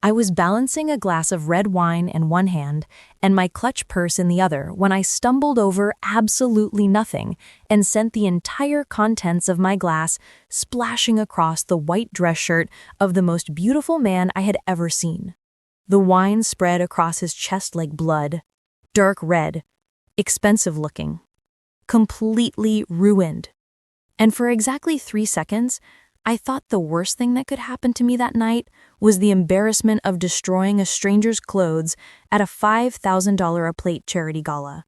I was balancing a glass of red wine in one hand and my clutch purse in the other when I stumbled over absolutely nothing and sent the entire contents of my glass splashing across the white dress shirt of the most beautiful man I had ever seen. The wine spread across his chest like blood, dark red, expensive looking, completely ruined. And for exactly 3 seconds, I thought the worst thing that could happen to me that night was the embarrassment of destroying a stranger's clothes at a $5,000 a plate charity gala.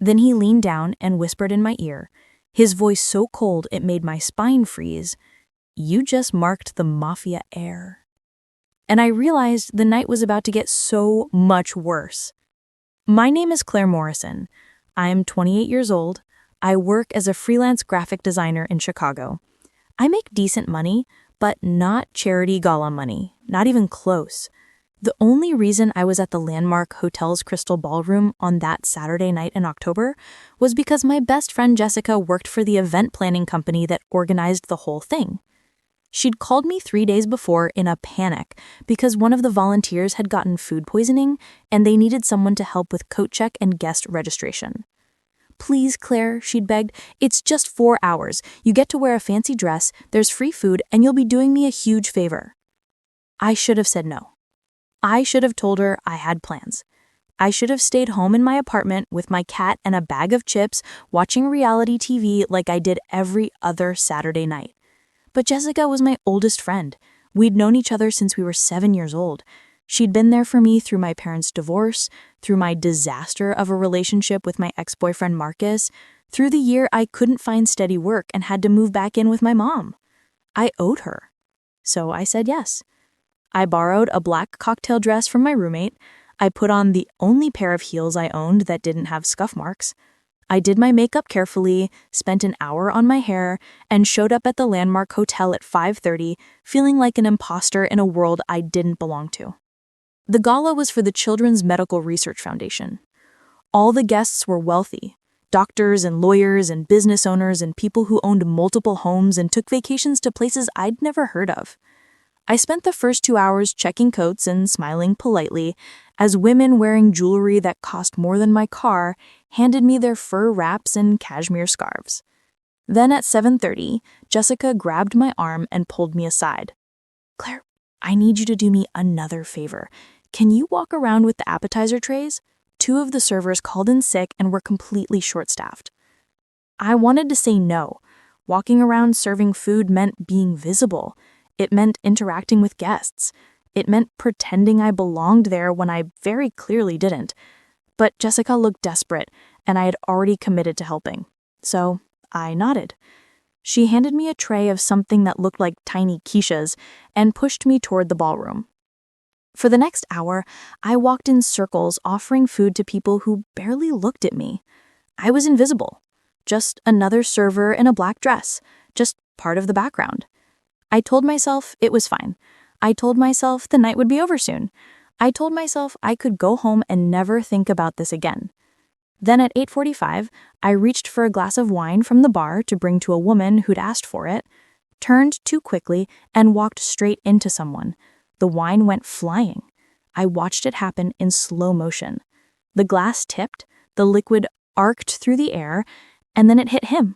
Then he leaned down and whispered in my ear, his voice so cold it made my spine freeze, "You just marked the Mafia Heir." And I realized the night was about to get so much worse. My name is Claire Morrison. I'm 28 years old. I work as a freelance graphic designer in Chicago. I make decent money, but not charity gala money, not even close. The only reason I was at the Landmark Hotel's Crystal Ballroom on that Saturday night in October was because my best friend Jessica worked for the event planning company that organized the whole thing. She'd called me 3 days before in a panic because one of the volunteers had gotten food poisoning and they needed someone to help with coat check and guest registration. "Please, Claire," she'd begged, "it's just 4 hours. You get to wear a fancy dress, there's free food, and you'll be doing me a huge favor." I should have said no. I should have told her I had plans. I should have stayed home in my apartment with my cat and a bag of chips, watching reality TV like I did every other Saturday night. But Jessica was my oldest friend. We'd known each other since we were 7 years old. She'd been there for me through my parents' divorce, through my disaster of a relationship with my ex-boyfriend Marcus, through the year I couldn't find steady work and had to move back in with my mom. I owed her. So I said yes. I borrowed a black cocktail dress from my roommate. I put on the only pair of heels I owned that didn't have scuff marks. I did my makeup carefully, spent an hour on my hair, and showed up at the Landmark Hotel at 5:30, feeling like an imposter in a world I didn't belong to. The gala was for the Children's Medical Research Foundation. All the guests were wealthy, doctors and lawyers and business owners and people who owned multiple homes and took vacations to places I'd never heard of. I spent the first 2 hours checking coats and smiling politely as women wearing jewelry that cost more than my car handed me their fur wraps and cashmere scarves. Then at 7:30, Jessica grabbed my arm and pulled me aside. "Claire, I need you to do me another favor. Can you walk around with the appetizer trays? 2 of the servers called in sick and were completely short-staffed." I wanted to say no. Walking around serving food meant being visible. It meant interacting with guests. It meant pretending I belonged there when I very clearly didn't. But Jessica looked desperate, and I had already committed to helping. So I nodded. She handed me a tray of something that looked like tiny quiches and pushed me toward the ballroom. For the next hour, I walked in circles offering food to people who barely looked at me. I was invisible. Just another server in a black dress. Just part of the background. I told myself it was fine. I told myself the night would be over soon. I told myself I could go home and never think about this again. Then at 8:45, I reached for a glass of wine from the bar to bring to a woman who'd asked for it, turned too quickly, and walked straight into someone. The wine went flying. I watched it happen in slow motion. The glass tipped, the liquid arced through the air, and then it hit him.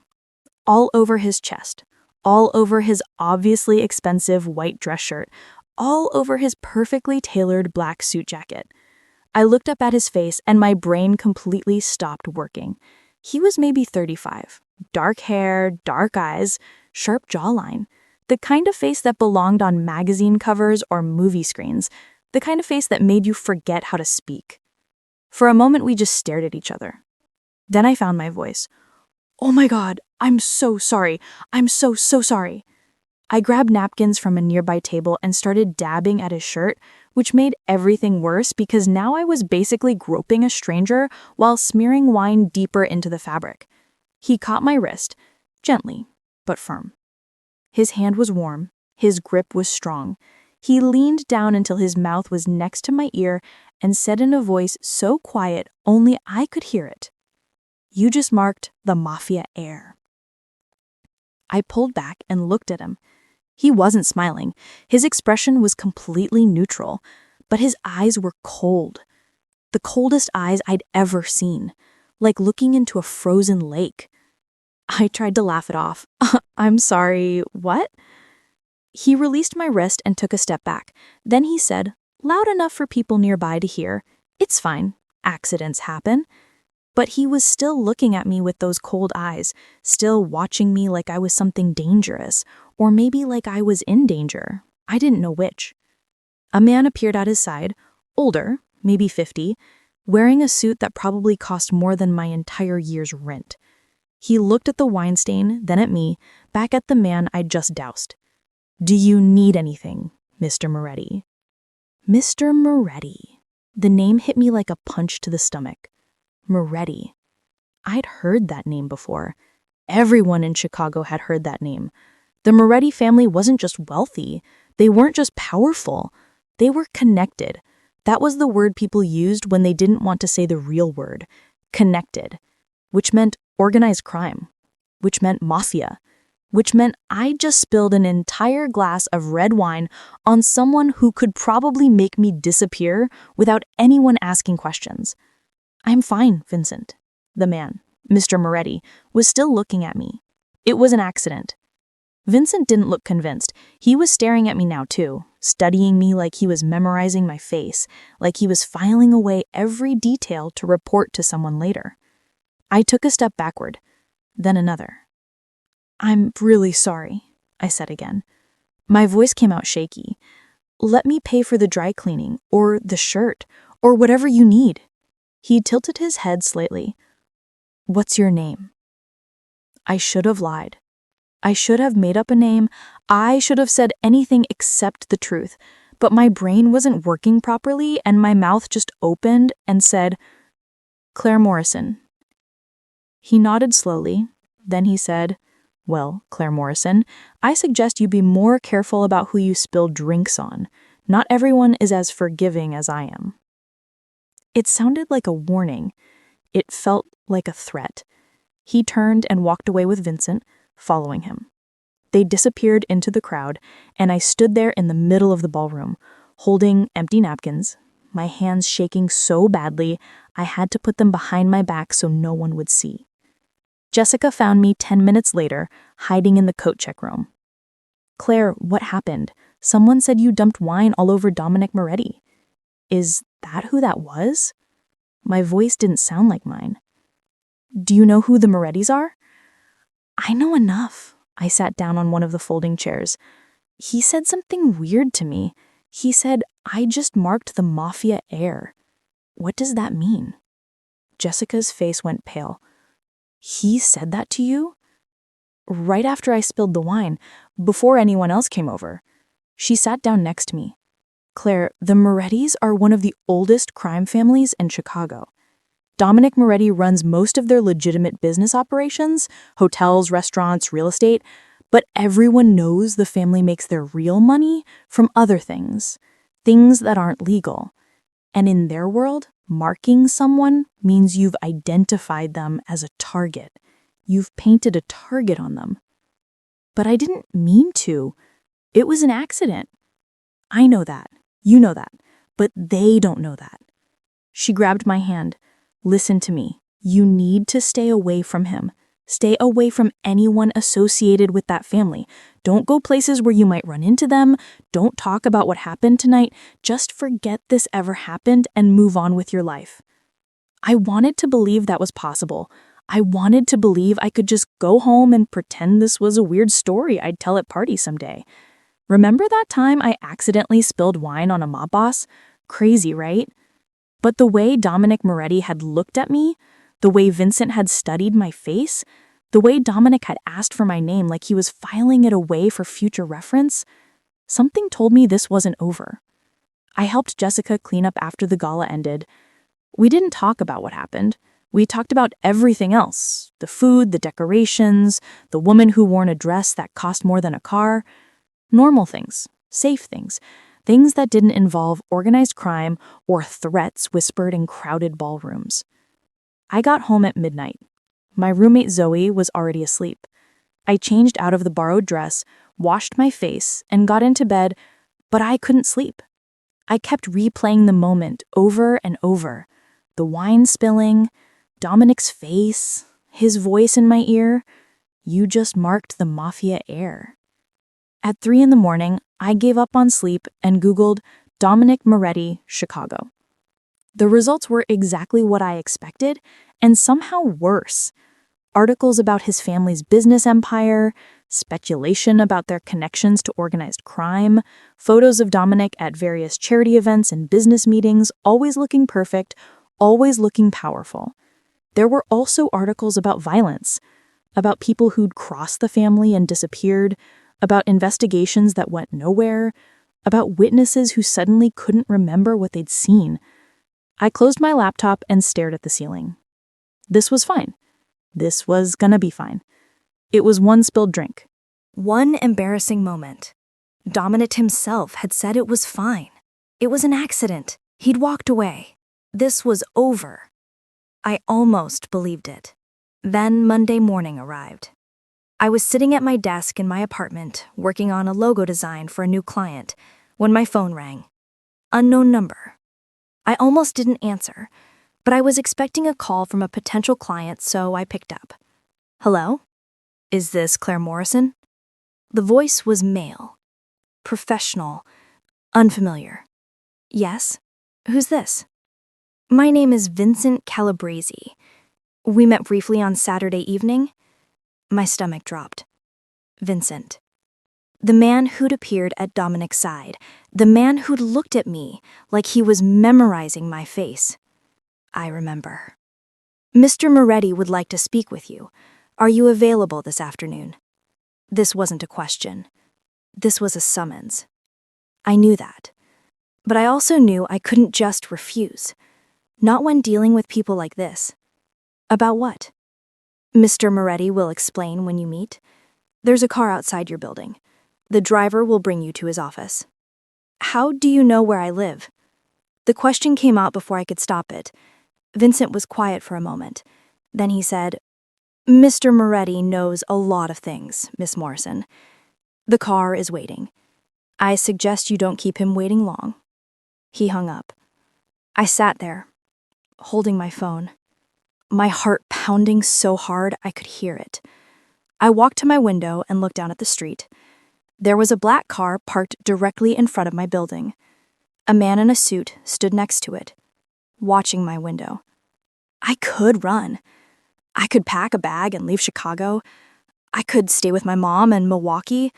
All over his chest, all over his obviously expensive white dress shirt, all over his perfectly tailored black suit jacket. I looked up at his face and my brain completely stopped working. He was maybe 35. Dark hair, dark eyes, sharp jawline. The kind of face that belonged on magazine covers or movie screens. The kind of face that made you forget how to speak. For a moment, we just stared at each other. Then I found my voice. "Oh my God, I'm so sorry. I'm so sorry." I grabbed napkins from a nearby table and started dabbing at his shirt, which made everything worse because now I was basically groping a stranger while smearing wine deeper into the fabric. He caught my wrist, gently but firm. His hand was warm, his grip was strong. He leaned down until his mouth was next to my ear and said in a voice so quiet only I could hear it, "You just marked the Mafia Heir." I pulled back and looked at him. He wasn't smiling. His expression was completely neutral, but his eyes were cold. The coldest eyes I'd ever seen, like looking into a frozen lake. I tried to laugh it off. I'm sorry, what? He released my wrist and took a step back. Then he said, loud enough for people nearby to hear, "It's fine. Accidents happen." But he was still looking at me with those cold eyes, still watching me like I was something dangerous, or maybe like I was in danger. I didn't know which. A man appeared at his side, older, maybe 50, wearing a suit that probably cost more than my entire year's rent. He looked at the wine stain, then at me, back at the man I'd just doused. "Do you need anything, Mr. Moretti?" Mr. Moretti. The name hit me like a punch to the stomach. Moretti. I'd heard that name before. Everyone in Chicago had heard that name. The Moretti family wasn't just wealthy. They weren't just powerful. They were connected. That was the word people used when they didn't want to say the real word, connected, which meant organized crime, which meant mafia, which meant I just spilled an entire glass of red wine on someone who could probably make me disappear without anyone asking questions. "I'm fine, Vincent." The man, Mr. Moretti, was still looking at me. It was an accident. Vincent didn't look convinced. He was staring at me now too, studying me like he was memorizing my face, like he was filing away every detail to report to someone later. I took a step backward, then another. "I'm really sorry," I said again. My voice came out shaky. "Let me pay for the dry cleaning, or the shirt, or whatever you need." He tilted his head slightly. "What's your name?" I should have lied. I should have made up a name. I should have said anything except the truth. But my brain wasn't working properly, and my mouth just opened and said, "Claire Morrison." He nodded slowly. Then he said, "Well, Claire Morrison, I suggest you be more careful about who you spill drinks on. Not everyone is as forgiving as I am." It sounded like a warning. It felt like a threat. He turned and walked away with Vincent, following him. They disappeared into the crowd, and I stood there in the middle of the ballroom, holding empty napkins, my hands shaking so badly I had to put them behind my back so no one would see. Jessica found me 10 minutes later, hiding in the coat check room. "Claire, what happened? Someone said you dumped wine all over Dominic Moretti." "Is that who that was?" My voice didn't sound like mine. "Do you know who the Morettis are?" "I know enough." I sat down on one of the folding chairs. "He said something weird to me. He said, I just marked the Mafia Heir. What does that mean?" Jessica's face went pale. "He said that to you?" "Right after I spilled the wine, before anyone else came over." She sat down next to me. "Claire, the Morettis are one of the oldest crime families in Chicago. Dominic Moretti runs most of their legitimate business operations, hotels, restaurants, real estate, but everyone knows the family makes their real money from other things, things that aren't legal. And in their world, marking someone means you've identified them as a target. You've painted a target on them." "But I didn't mean to. It was an accident." "I know that. You know that. But they don't know that." She grabbed my hand. "Listen to me. You need to stay away from him. Stay away from anyone associated with that family. Don't go places where you might run into them. Don't talk about what happened tonight. Just forget this ever happened and move on with your life." I wanted to believe that was possible. I wanted to believe I could just go home and pretend this was a weird story I'd tell at parties someday. Remember that time I accidentally spilled wine on a mob boss? Crazy, right? But the way Dominic Moretti had looked at me, the way Vincent had studied my face, the way Dominic had asked for my name like he was filing it away for future reference, something told me this wasn't over. I helped Jessica clean up after the gala ended. We didn't talk about what happened. We talked about everything else, the food, the decorations, the woman who wore a dress that cost more than a car. Normal things, safe things, things that didn't involve organized crime or threats whispered in crowded ballrooms. I got home at midnight. My roommate Zoe was already asleep. I changed out of the borrowed dress, washed my face, and got into bed, but I couldn't sleep. I kept replaying the moment over and over. The wine spilling, Dominic's face, his voice in my ear. You just marked the Mafia Heir. At 3 a.m, I gave up on sleep and Googled Dominic Moretti, Chicago. The results were exactly what I expected, and somehow worse. Articles about his family's business empire, speculation about their connections to organized crime, photos of Dominic at various charity events and business meetings, always looking perfect, always looking powerful. There were also articles about violence, about people who'd crossed the family and disappeared, about investigations that went nowhere, about witnesses who suddenly couldn't remember what they'd seen. I closed my laptop and stared at the ceiling. This was fine. This was gonna be fine. It was one spilled drink. One embarrassing moment. Dominic himself had said it was fine. It was an accident. He'd walked away. This was over. I almost believed it. Then Monday morning arrived. I was sitting at my desk in my apartment, working on a logo design for a new client, when my phone rang. Unknown number. I almost didn't answer, but I was expecting a call from a potential client, so I picked up. Hello? Is this Claire Morrison? The voice was male. Professional. Unfamiliar. Yes? Who's this? My name is Vincent Calabrese. We met briefly on Saturday evening. My stomach dropped. Vincent. The man who'd appeared at Dominic's side. The man who'd looked at me like he was memorizing my face. I remember. Mr. Moretti would like to speak with you. Are you available this afternoon? This wasn't a question. This was a summons. I knew that. But I also knew I couldn't just refuse. Not when dealing with people like this. About what? Mr. Moretti will explain when you meet. There's a car outside your building. The driver will bring you to his office. How do you know where I live? The question came out before I could stop it. Vincent was quiet for a moment. Then he said, Mr. Moretti knows a lot of things, Miss Morrison. The car is waiting. I suggest you don't keep him waiting long. He hung up. I sat there, holding my phone. My heart pounding so hard I could hear it. I walked to my window and looked down at the street. There was a black car parked directly in front of my building. A man in a suit stood next to it, watching my window. I could run. I could pack a bag and leave Chicago. I could stay with my mom in Milwaukee.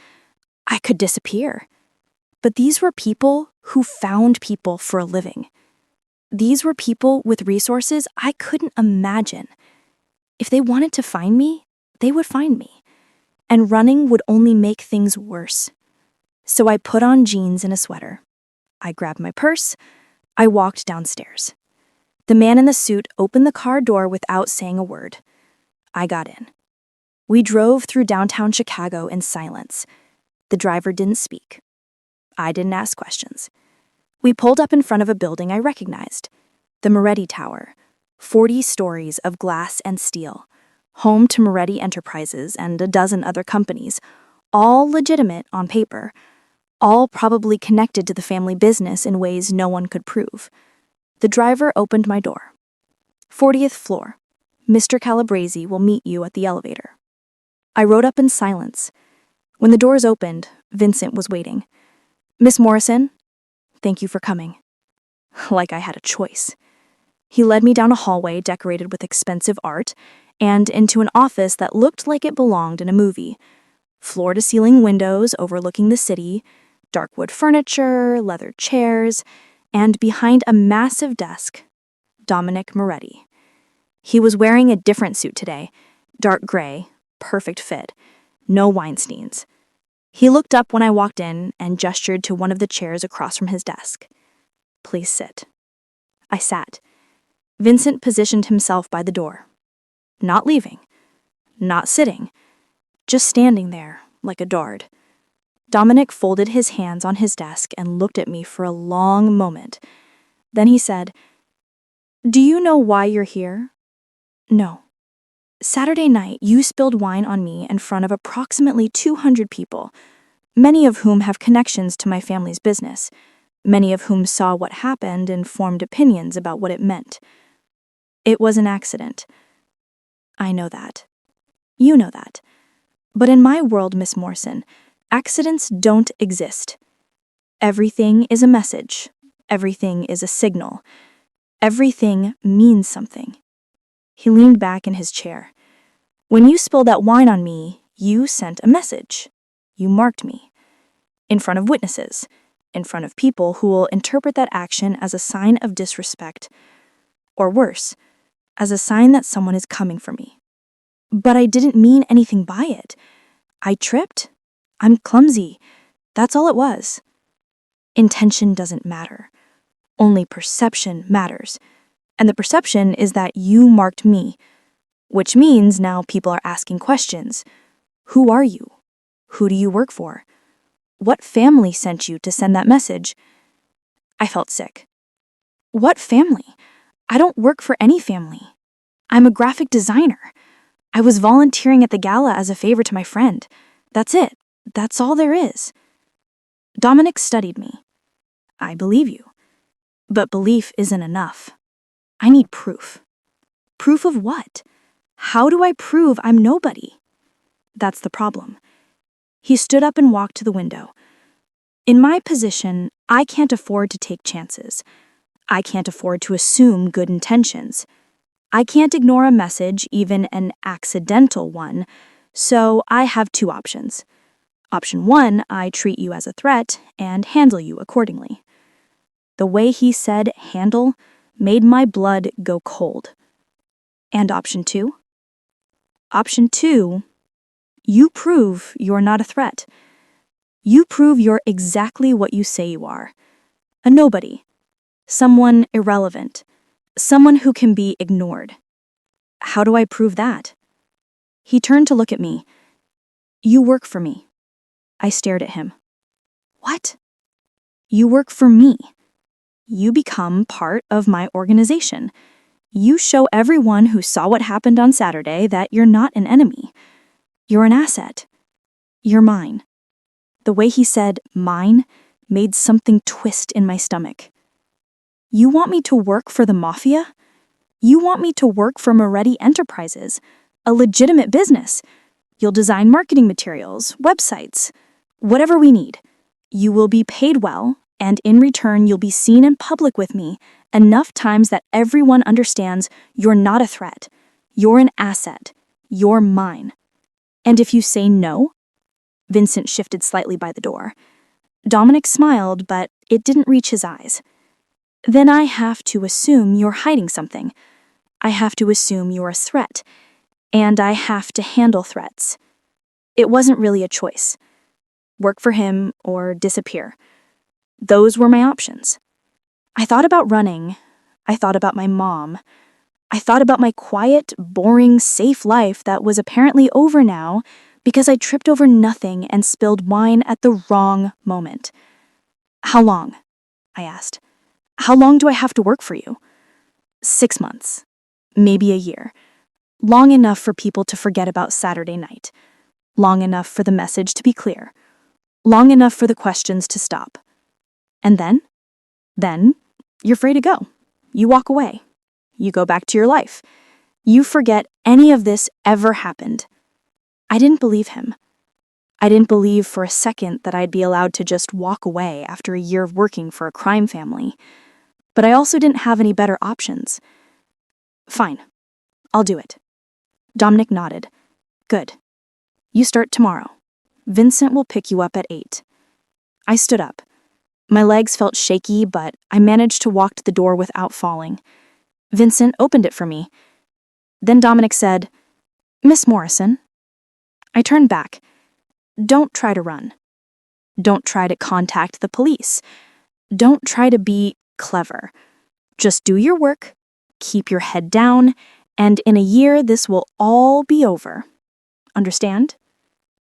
I could disappear. But these were people who found people for a living. These were people with resources I couldn't imagine. If they wanted to find me, they would find me. And running would only make things worse. So I put on jeans and a sweater. I grabbed my purse. I walked downstairs. The man in the suit opened the car door without saying a word. I got in. We drove through downtown Chicago in silence. The driver didn't speak. I didn't ask questions. We pulled up in front of a building I recognized. The Moretti Tower. 40 stories of glass and steel. Home to Moretti Enterprises and a dozen other companies, all legitimate on paper, all probably connected to the family business in ways no one could prove. The driver opened my door. 40th floor. Mr. Calabrese will meet you at the elevator. I rode up in silence. When the doors opened, Vincent was waiting. Miss Morrison, thank you for coming. Like I had a choice. He led me down a hallway decorated with expensive art and into an office that looked like it belonged in a movie. Floor-to-ceiling windows overlooking the city, dark wood furniture, leather chairs, and behind a massive desk, Dominic Moretti. He was wearing a different suit today, dark gray, perfect fit, no Weinsteins. He looked up when I walked in and gestured to one of the chairs across from his desk. Please sit. I sat. Vincent positioned himself by the door. Not leaving. Not sitting. Just standing there, like a guard. Dominic folded his hands on his desk and looked at me for a long moment. Then he said, Do you know why you're here? No. Saturday night, you spilled wine on me in front of approximately 200 people. many of whom have connections to my family's business, many of whom saw what happened and formed opinions about what it meant. It was an accident. I know that. You know that. But in my world, Miss Morrison, accidents don't exist. Everything is a message. Everything is a signal. Everything means something. He leaned back in his chair. When you spilled that wine on me, you sent a message. You marked me. In front of witnesses. In front of people who will interpret that action as a sign of disrespect. Or worse, as a sign that someone is coming for me. But I didn't mean anything by it. I tripped. I'm clumsy. That's all it was. Intention doesn't matter. Only perception matters. And the perception is that you marked me, which means now people are asking questions. Who are you? Who do you work for? What family sent you to send that message? I felt sick. What family? I don't work for any family. I'm a graphic designer. I was volunteering at the Gala as a favor to my friend. That's it. That's all there is. Dominic studied me. I believe you. But belief isn't enough. I need proof. Proof of what? How do I prove I'm nobody? That's the problem. He stood up and walked to the window. In my position, I can't afford to take chances. I can't afford to assume good intentions. I can't ignore a message, even an accidental one, so I have two options. Option 1, I treat you as a threat and handle you accordingly. The way he said handle made my blood go cold. And option 2? Option 2, you prove you're not a threat. You prove you're exactly what you say you are. A nobody. Someone irrelevant. Someone who can be ignored. How do I prove that? He turned to look at me. You work for me. I stared at him. What? You work for me. You become part of my organization. You show everyone who saw what happened on Saturday that you're not an enemy. You're an asset. You're mine. The way he said mine made something twist in my stomach. You want me to work for the Mafia? You want me to work for Moretti Enterprises, a legitimate business. You'll design marketing materials, websites, whatever we need. You will be paid well, and in return you'll be seen in public with me enough times that everyone understands you're not a threat. You're an asset. You're mine. And if you say no? Vincent shifted slightly by the door. Dominic smiled, but it didn't reach his eyes. Then I have to assume you're hiding something. I have to assume you're a threat. And I have to handle threats. It wasn't really a choice. Work for him or disappear. Those were my options. I thought about running. I thought about my mom. I thought about my quiet, boring, safe life that was apparently over now because I tripped over nothing and spilled wine at the wrong moment. How long? I asked. How long do I have to work for you? 6 months. Maybe a year. Long enough for people to forget about Saturday night. Long enough for the message to be clear. Long enough for the questions to stop. And then? Then, you're free to go. You walk away. You go back to your life. You forget any of this ever happened. I didn't believe him. I didn't believe for a second that I'd be allowed to just walk away after a year of working for a crime family. But I also didn't have any better options. Fine. I'll do it. Dominic nodded. Good. You start tomorrow. Vincent will pick you up at 8. I stood up. My legs felt shaky, but I managed to walk to the door without falling. Vincent opened it for me. Then Dominic said, Miss Morrison. I turned back. Don't try to run. Don't try to contact the police. Don't try to be clever. Just do your work, keep your head down, and in a year this will all be over. Understand?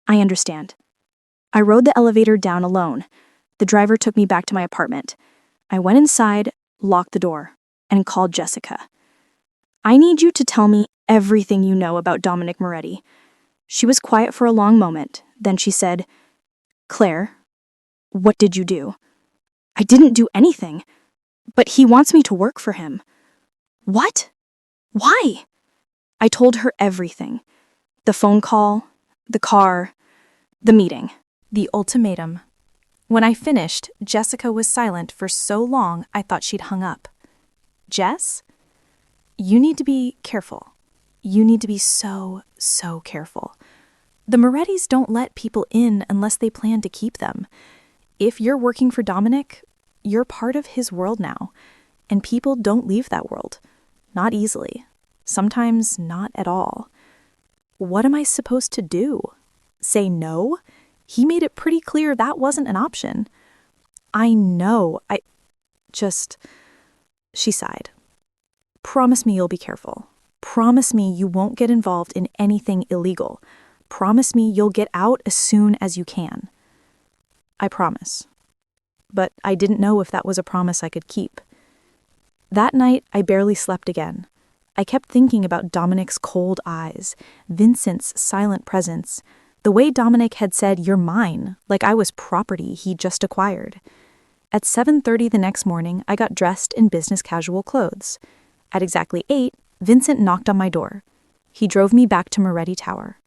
I understand. I rode the elevator down alone. The driver took me back to my apartment. I went inside, locked the door, and called Jessica. I need you to tell me everything you know about Dominic Moretti. She was quiet for a long moment, then she said, Claire, what did you do? I didn't do anything. But he wants me to work for him. What? Why? I told her everything. The phone call, the car, the meeting. The ultimatum. When I finished, Jessica was silent for so long I thought she'd hung up. Jess? You need to be careful. You need to be so careful. The Morettis don't let people in unless they plan to keep them. If you're working for Dominic, you're part of his world now, and people don't leave that world. Not easily. Sometimes not at all. What am I supposed to do? Say no? He made it pretty clear that wasn't an option. I know. She sighed. Promise me you'll be careful. Promise me you won't get involved in anything illegal. Promise me you'll get out as soon as you can. I promise. But I didn't know if that was a promise I could keep. That night, I barely slept again. I kept thinking about Dominic's cold eyes, Vincent's silent presence, the way Dominic had said, "You're mine," like I was property he just acquired. At 7:30 the next morning, I got dressed in business casual clothes. At exactly 8, Vincent knocked on my door. He drove me back to Moretti Tower.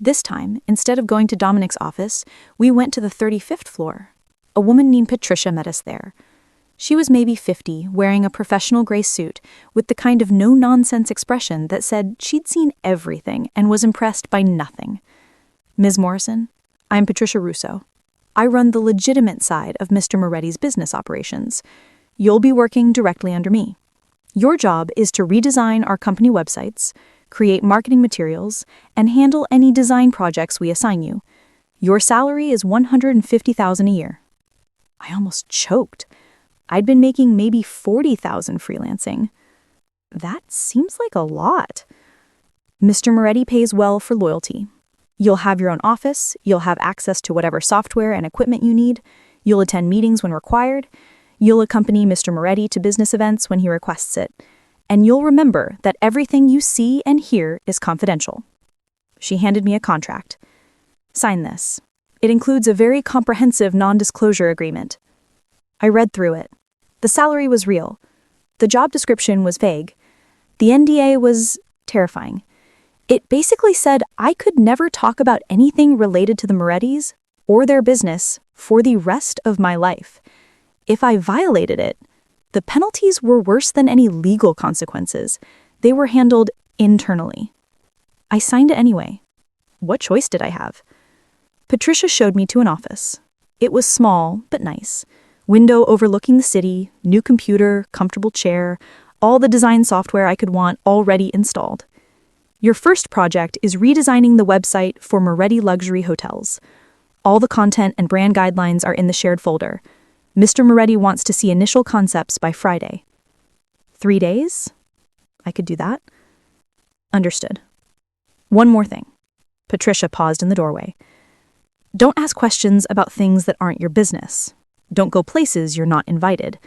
This time, instead of going to Dominic's office, we went to the 35th floor. A woman named Patricia met us there. She was maybe 50, wearing a professional gray suit with the kind of no-nonsense expression that said she'd seen everything and was impressed by nothing. Ms. Morrison, I'm Patricia Russo. I run the legitimate side of Mr. Moretti's business operations. You'll be working directly under me. Your job is to redesign our company websites, create marketing materials, and handle any design projects we assign you. Your salary is $150,000 a year. I almost choked. I'd been making maybe $40,000 freelancing. That seems like a lot. Mr. Moretti pays well for loyalty. You'll have your own office, you'll have access to whatever software and equipment you need, you'll attend meetings when required, you'll accompany Mr. Moretti to business events when he requests it, and you'll remember that everything you see and hear is confidential. She handed me a contract. Sign this. It includes a very comprehensive non-disclosure agreement. I read through it. The salary was real. The job description was vague. The NDA was terrifying. It basically said I could never talk about anything related to the Morettis or their business for the rest of my life. If I violated it, the penalties were worse than any legal consequences. They were handled internally. I signed it anyway. What choice did I have? Patricia showed me to an office. It was small, but nice. Window overlooking the city, new computer, comfortable chair, all the design software I could want already installed. Your first project is redesigning the website for Moretti Luxury Hotels. All the content and brand guidelines are in the shared folder. Mr. Moretti wants to see initial concepts by Friday. 3 days? I could do that. Understood. One more thing. Patricia paused in the doorway. Don't ask questions about things that aren't your business. Don't go places you're not invited.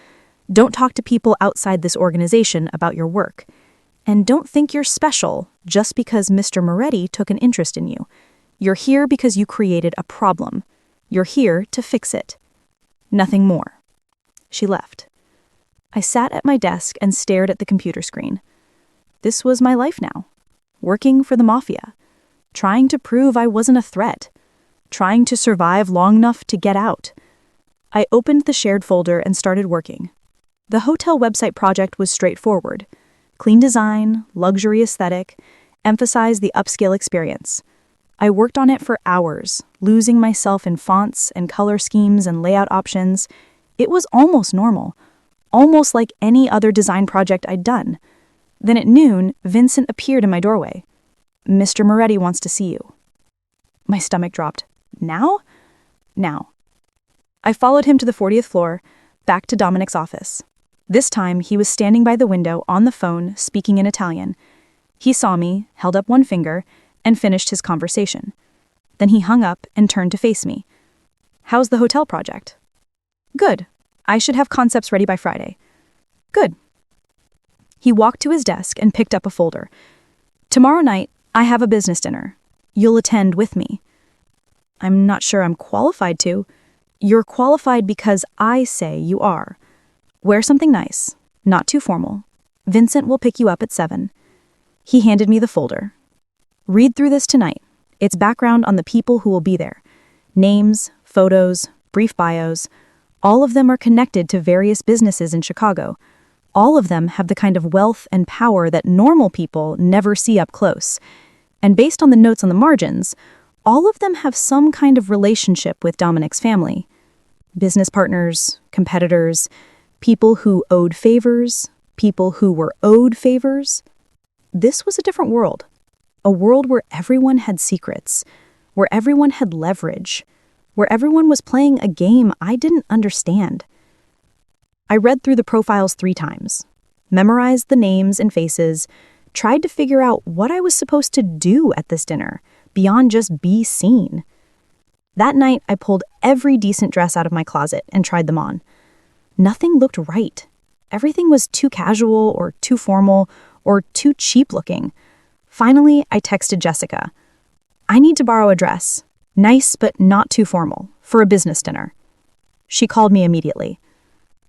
Don't talk to people outside this organization about your work. And don't think you're special just because Mr. Moretti took an interest in you. You're here because you created a problem. You're here to fix it. Nothing more. She left. I sat at my desk and stared at the computer screen. This was my life now. Working for the Mafia. Trying to prove I wasn't a threat. Trying to survive long enough to get out. I opened the shared folder and started working. The hotel website project was straightforward. Clean design, luxury aesthetic, emphasize the upscale experience. I worked on it for hours, losing myself in fonts and color schemes and layout options. It was almost normal, almost like any other design project I'd done. Then at noon, Vincent appeared in my doorway. Mr. Moretti wants to see you. My stomach dropped. Now? Now. I followed him to the 40th floor, back to Dominic's office. This time, he was standing by the window on the phone, speaking in Italian. He saw me, held up one finger, and finished his conversation. Then he hung up and turned to face me. How's the hotel project? Good. I should have concepts ready by Friday. Good. He walked to his desk and picked up a folder. Tomorrow night, I have a business dinner. You'll attend with me. I'm not sure I'm qualified to. You're qualified because I say you are. Wear something nice, not too formal. Vincent will pick you up at 7. He handed me the folder. Read through this tonight. It's background on the people who will be there. Names, photos, brief bios. All of them are connected to various businesses in Chicago. All of them have the kind of wealth and power that normal people never see up close. And based on the notes on the margins, all of them have some kind of relationship with Dominic's family. Business partners, competitors, people who owed favors, people who were owed favors. This was a different world. A world where everyone had secrets, where everyone had leverage, where everyone was playing a game I didn't understand. I read through the profiles 3 times, memorized the names and faces, tried to figure out what I was supposed to do at this dinner, beyond just be seen. That night, I pulled every decent dress out of my closet and tried them on. Nothing looked right. Everything was too casual or too formal or too cheap looking. Finally, I texted Jessica. I need to borrow a dress, nice but not too formal, for a business dinner. She called me immediately.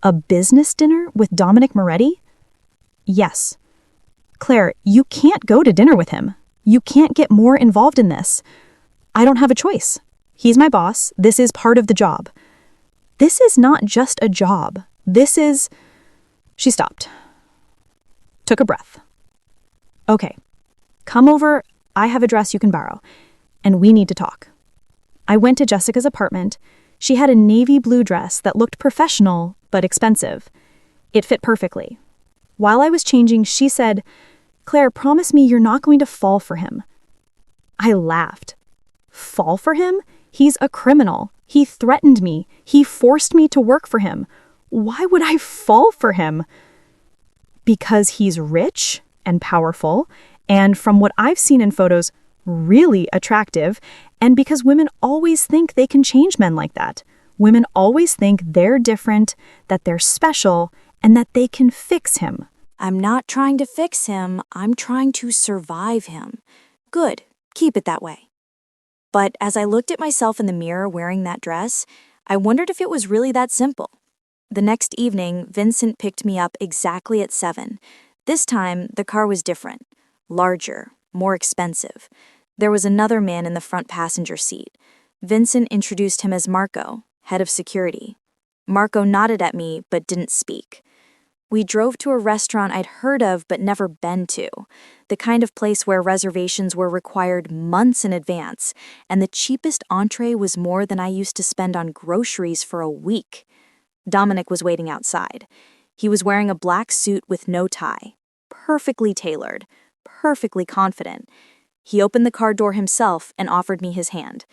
A business dinner with Dominic Moretti? Yes. Claire, you can't go to dinner with him. You can't get more involved in this. I don't have a choice. He's my boss. This is part of the job. This is not just a job. This is... She stopped. Took a breath. Okay. Come over. I have a dress you can borrow. And we need to talk. I went to Jessica's apartment. She had a navy blue dress that looked professional but expensive. It fit perfectly. While I was changing, she said, Claire, promise me you're not going to fall for him. I laughed. Fall for him? He's a criminal. He threatened me. He forced me to work for him. Why would I fall for him? Because he's rich and powerful, and from what I've seen in photos, really attractive, and because women always think they can change men like that. Women always think they're different, that they're special, and that they can fix him. I'm not trying to fix him, I'm trying to survive him. Good, keep it that way. But as I looked at myself in the mirror wearing that dress, I wondered if it was really that simple. The next evening, Vincent picked me up exactly at 7. This time, the car was different, larger, more expensive. There was another man in the front passenger seat. Vincent introduced him as Marco, head of security. Marco nodded at me but didn't speak. We drove to a restaurant I'd heard of but never been to, the kind of place where reservations were required months in advance, and the cheapest entree was more than I used to spend on groceries for a week. Dominic was waiting outside. He was wearing a black suit with no tie, perfectly tailored, perfectly confident. He opened the car door himself and offered me his hand.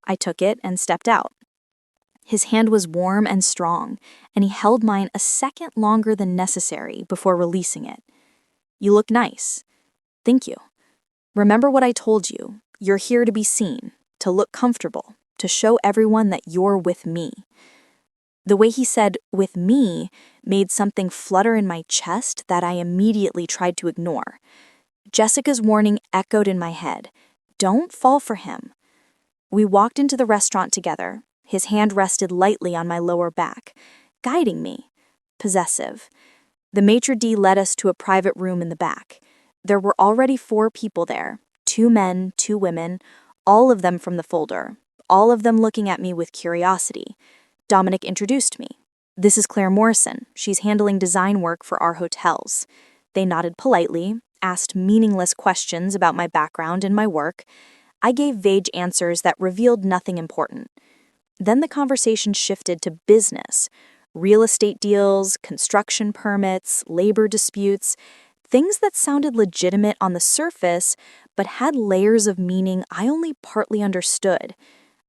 I took it and stepped out. His hand was warm and strong, and he held mine a second longer than necessary before releasing it. You look nice. Thank you. Remember what I told you. You're here to be seen, to look comfortable, to show everyone that you're with me. The way he said, with me, made something flutter in my chest that I immediately tried to ignore. Jessica's warning echoed in my head. Don't fall for him. We walked into the restaurant together. His hand rested lightly on my lower back, guiding me. Possessive. The maitre d' led us to a private room in the back. There were already 4 people there, 2 men, 2 women, all of them from the folder, all of them looking at me with curiosity. Dominic introduced me. This is Claire Morrison. She's handling design work for our hotels. They nodded politely, asked meaningless questions about my background and my work. I gave vague answers that revealed nothing important. Then the conversation shifted to business, real estate deals, construction permits, labor disputes, things that sounded legitimate on the surface, but had layers of meaning I only partly understood.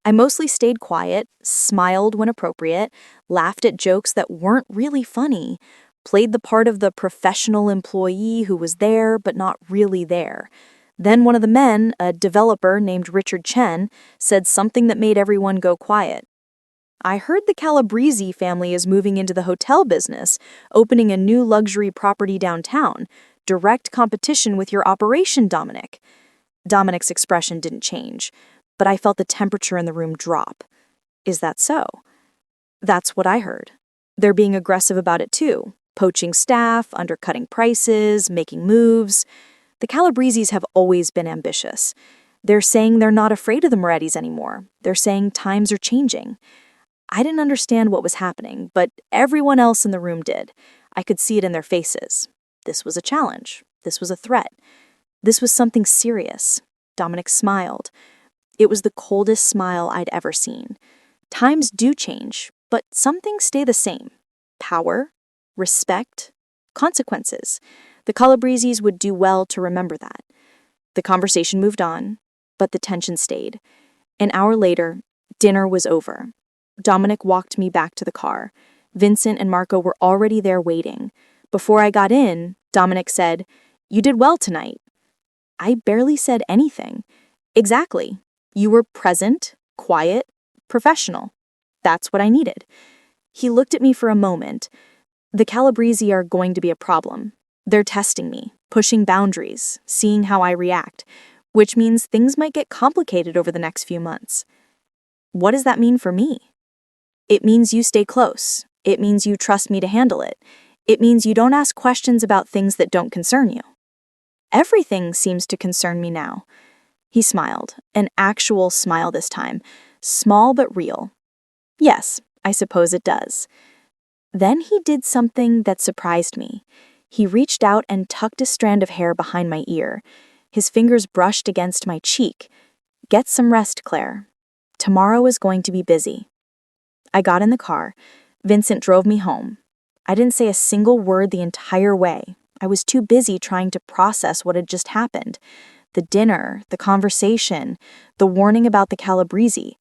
I mostly stayed quiet, smiled when appropriate, laughed at jokes that weren't really funny, played the part of the professional employee who was there but not really there. Then one of the men, a developer named Richard Chen, said something that made everyone go quiet. I heard the Calabrese family is moving into the hotel business, opening a new luxury property downtown. Direct competition with your operation, Dominic. Dominic's expression didn't change. but I felt the temperature in the room drop. Is that so? That's what I heard. They're being aggressive about it too, poaching staff, undercutting prices, making moves. The Calabreses have always been ambitious. They're saying they're not afraid of the Morettis anymore. They're saying times are changing. I didn't understand what was happening, but everyone else in the room did. I could see it in their faces. This was a challenge. This was a threat. This was something serious. Dominic smiled. It was the coldest smile I'd ever seen. Times do change, but some things stay the same. Power, respect, consequences. The Calabreses would do well to remember that. The conversation moved on, but the tension stayed. An hour later, dinner was over. Dominic walked me back to the car. Vincent and Marco were already there waiting. Before I got in, Dominic said, "You did well tonight." I barely said anything. Exactly. You were present, quiet, professional. That's what I needed. He looked at me for a moment. The Calabresi are going to be a problem. They're testing me, pushing boundaries, seeing how I react, which means things might get complicated over the next few months. What does that mean for me? It means you stay close. It means you trust me to handle it. It means you don't ask questions about things that don't concern you. Everything seems to concern me now. He smiled, an actual smile this time, small but real. Yes, I suppose it does. Then he did something that surprised me. He reached out and tucked a strand of hair behind my ear. His fingers brushed against my cheek. Get some rest, Claire. Tomorrow is going to be busy. I got in the car. Vincent drove me home. I didn't say a single word the entire way. I was too busy trying to process what had just happened. The dinner, the conversation, the warning about the Calabresi.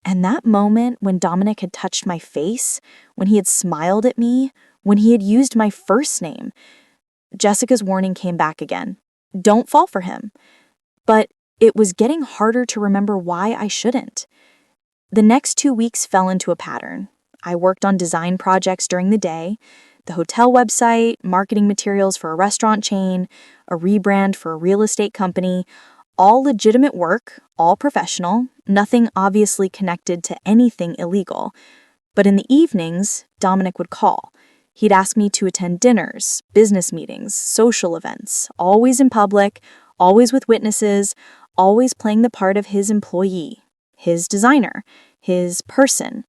And that moment when Dominic had touched my face, when he had smiled at me, when he had used my first name, Jessica's warning came back again. Don't fall for him. But it was getting harder to remember why I shouldn't. The next 2 weeks fell into a pattern. I worked on design projects during the day, the hotel website, marketing materials for a restaurant chain, a rebrand for a real estate company, all legitimate work, all professional, nothing obviously connected to anything illegal. But in the evenings, Dominic would call. He'd ask me to attend dinners, business meetings, social events, always in public, always with witnesses, always playing the part of his employee, his designer, his person.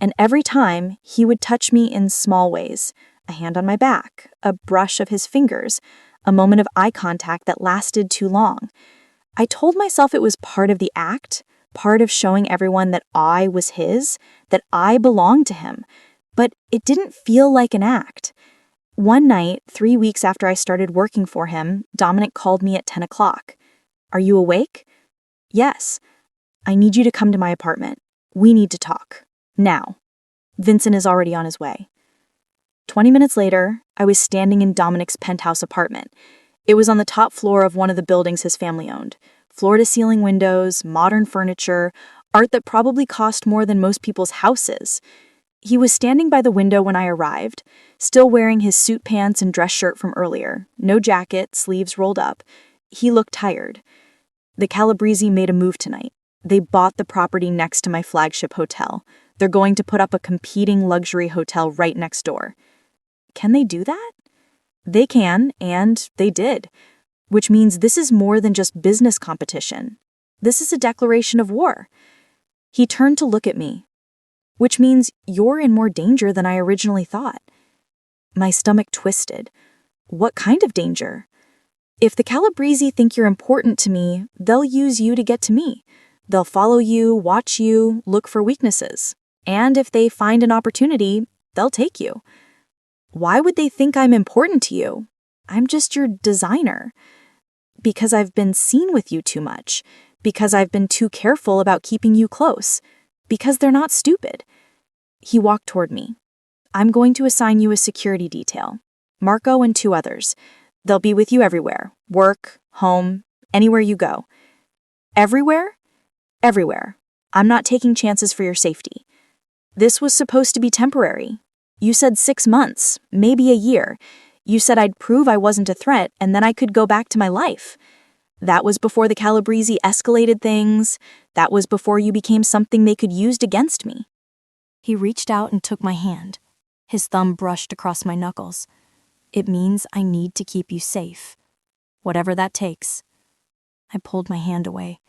And every time, he would touch me in small ways, a hand on my back, a brush of his fingers, a moment of eye contact that lasted too long. I told myself it was part of the act, part of showing everyone that I was his, that I belonged to him, but it didn't feel like an act. One night, 3 weeks after I started working for him, Dominic called me at 10 o'clock. "Are you awake?" "Yes." "I need you to come to my apartment. We need to talk. Now. Vincent is already on his way." 20 minutes later, I was standing in Dominic's penthouse apartment. It was on the top floor of one of the buildings his family owned. Floor-to-ceiling windows, modern furniture, art that probably cost more than most people's houses. He was standing by the window when I arrived, still wearing his suit pants and dress shirt from earlier, no jacket, sleeves rolled up. He looked tired. The Calabresi made a move tonight. They bought the property next to my flagship hotel. They're going to put up a competing luxury hotel right next door. Can they do that? They can, and they did. Which means this is more than just business competition. This is a declaration of war. He turned to look at me. Which means you're in more danger than I originally thought. My stomach twisted. What kind of danger? If the Calabresi think you're important to me, they'll use you to get to me. They'll follow you, watch you, look for weaknesses. And if they find an opportunity, they'll take you. Why would they think I'm important to you? I'm just your designer. Because I've been seen with you too much. Because I've been too careful about keeping you close. Because they're not stupid. He walked toward me. I'm going to assign you a security detail. Marco and 2 others. They'll be with you everywhere. Work, home, anywhere you go. Everywhere? Everywhere. I'm not taking chances for your safety. This was supposed to be temporary. You said 6 months, maybe a year. You said I'd prove I wasn't a threat and then I could go back to my life. That was before the Calabrese escalated things. That was before you became something they could use against me. He reached out and took my hand. His thumb brushed across my knuckles. It means I need to keep you safe. Whatever that takes. I pulled my hand away.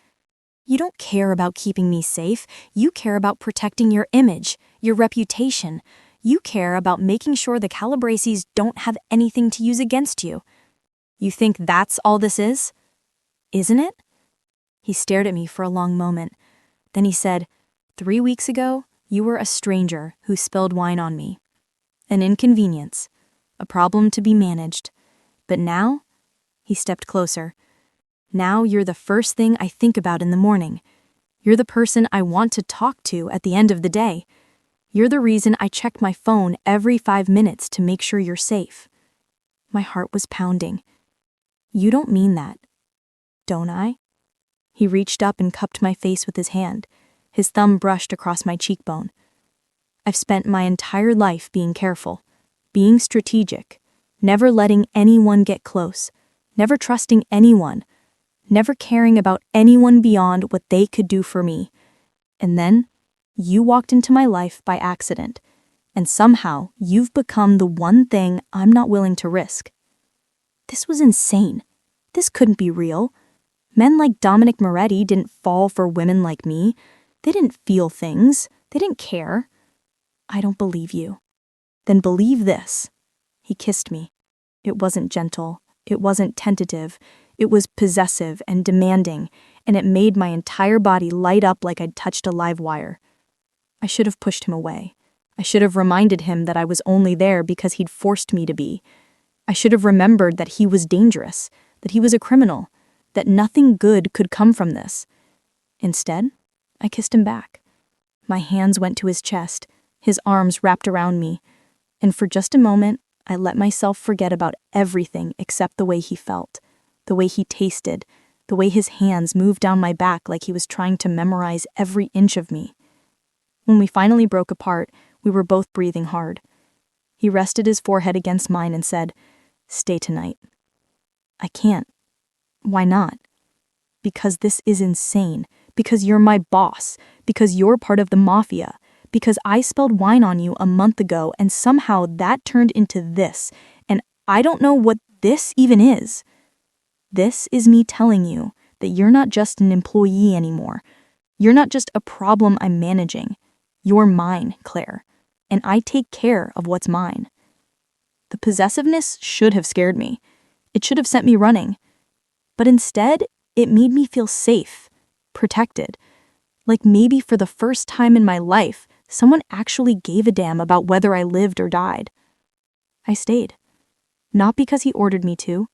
You don't care about keeping me safe. You care about protecting your image, your reputation. You care about making sure the Calabreses don't have anything to use against you. You think that's all this is? Isn't it? He stared at me for a long moment. Then he said, 3 weeks ago, you were a stranger who spilled wine on me. An inconvenience, a problem to be managed. But now, he stepped closer. Now you're the first thing I think about in the morning. You're the person I want to talk to at the end of the day. You're the reason I check my phone every 5 minutes to make sure you're safe. My heart was pounding. You don't mean that, don't I? He reached up and cupped my face with his hand. His thumb brushed across my cheekbone. I've spent my entire life being careful, being strategic, never letting anyone get close, never trusting anyone, never caring about anyone beyond what they could do for me. And then, you walked into my life by accident, and somehow you've become the one thing I'm not willing to risk. This was insane. This couldn't be real. Men like Dominic Moretti didn't fall for women like me. They didn't feel things. They didn't care. I don't believe you. Then believe this. He kissed me. It wasn't gentle. It wasn't tentative. It was possessive and demanding, and it made my entire body light up like I'd touched a live wire. I should have pushed him away. I should have reminded him that I was only there because he'd forced me to be. I should have remembered that he was dangerous, that he was a criminal, that nothing good could come from this. Instead, I kissed him back. My hands went to his chest, his arms wrapped around me, and for just a moment, I let myself forget about everything except the way he felt, the way he tasted, the way his hands moved down my back like he was trying to memorize every inch of me. When we finally broke apart, we were both breathing hard. He rested his forehead against mine and said, "Stay tonight." I can't. Why not? Because this is insane. Because you're my boss. Because you're part of the mafia. Because I spilled wine on you a month ago and somehow that turned into this. And I don't know what this even is. This is me telling you that you're not just an employee anymore. You're not just a problem I'm managing. You're mine, Claire. And I take care of what's mine. The possessiveness should have scared me. It should have sent me running. But instead, it made me feel safe, protected. Like maybe for the first time in my life, someone actually gave a damn about whether I lived or died. I stayed. Not because he ordered me to,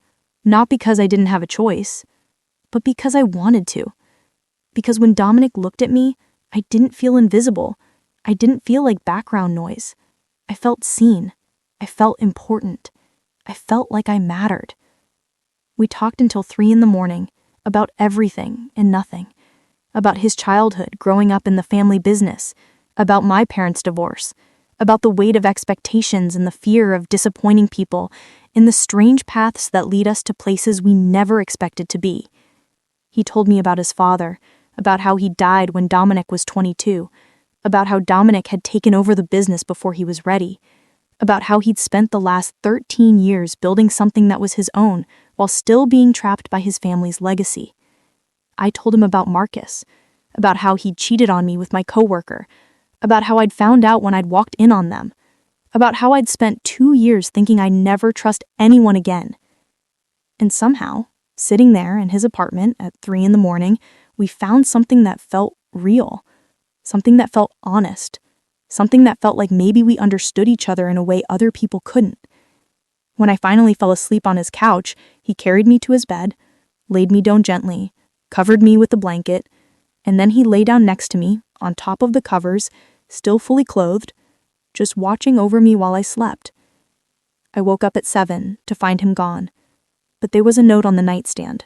not because I didn't have a choice, but because I wanted to. Because when Dominic looked at me, I didn't feel invisible. I didn't feel like background noise. I felt seen. I felt important. I felt like I mattered. We talked until 3 a.m, about everything and nothing. About his childhood growing up in the family business, about my parents' divorce, about the weight of expectations and the fear of disappointing people, and the strange paths that lead us to places we never expected to be. He told me about his father, about how he died when Dominic was 22, about how Dominic had taken over the business before he was ready, about how he'd spent the last 13 years building something that was his own while still being trapped by his family's legacy. I told him about Marcus, about how he'd cheated on me with my coworker, about how I'd found out when I'd walked in on them, about how I'd spent 2 years thinking I'd never trust anyone again. And somehow, sitting there in his apartment at 3 a.m, we found something that felt real, something that felt honest, something that felt like maybe we understood each other in a way other people couldn't. When I finally fell asleep on his couch, he carried me to his bed, laid me down gently, covered me with a blanket, and then he lay down next to me, on top of the covers, still fully clothed, just watching over me while I slept. I woke up at 7 to find him gone, but there was a note on the nightstand.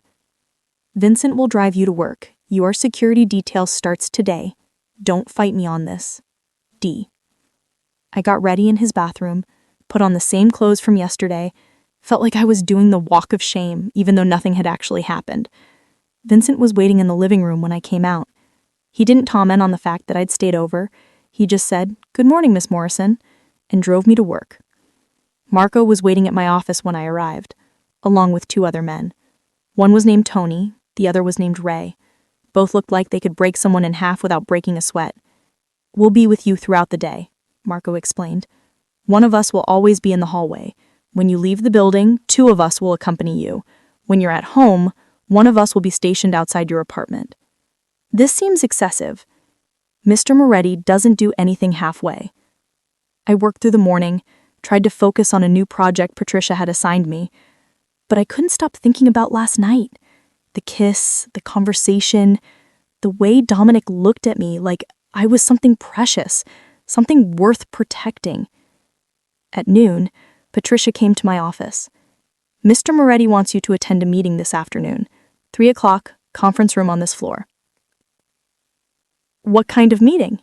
"Vincent will drive you to work. Your security detail starts today. Don't fight me on this. D." I got ready in his bathroom, put on the same clothes from yesterday, felt like I was doing the walk of shame even though nothing had actually happened. Vincent was waiting in the living room when I came out. He didn't comment on the fact that I'd stayed over. He just said, "Good morning, Miss Morrison," and drove me to work. Marco was waiting at my office when I arrived, along with 2 other men. One was named Tony, the other was named Ray. Both looked like they could break someone in half without breaking a sweat. "We'll be with you throughout the day," Marco explained. "One of us will always be in the hallway. When you leave the building, 2 of us will accompany you. When you're at home, one of us will be stationed outside your apartment." This seems excessive. Mr. Moretti doesn't do anything halfway. I worked through the morning, tried to focus on a new project Patricia had assigned me, but I couldn't stop thinking about last night. The kiss, the conversation, the way Dominic looked at me like I was something precious, something worth protecting. At noon, Patricia came to my office. "Mr. Moretti wants you to attend a meeting this afternoon. 3 o'clock, conference room on this floor." "What kind of meeting?"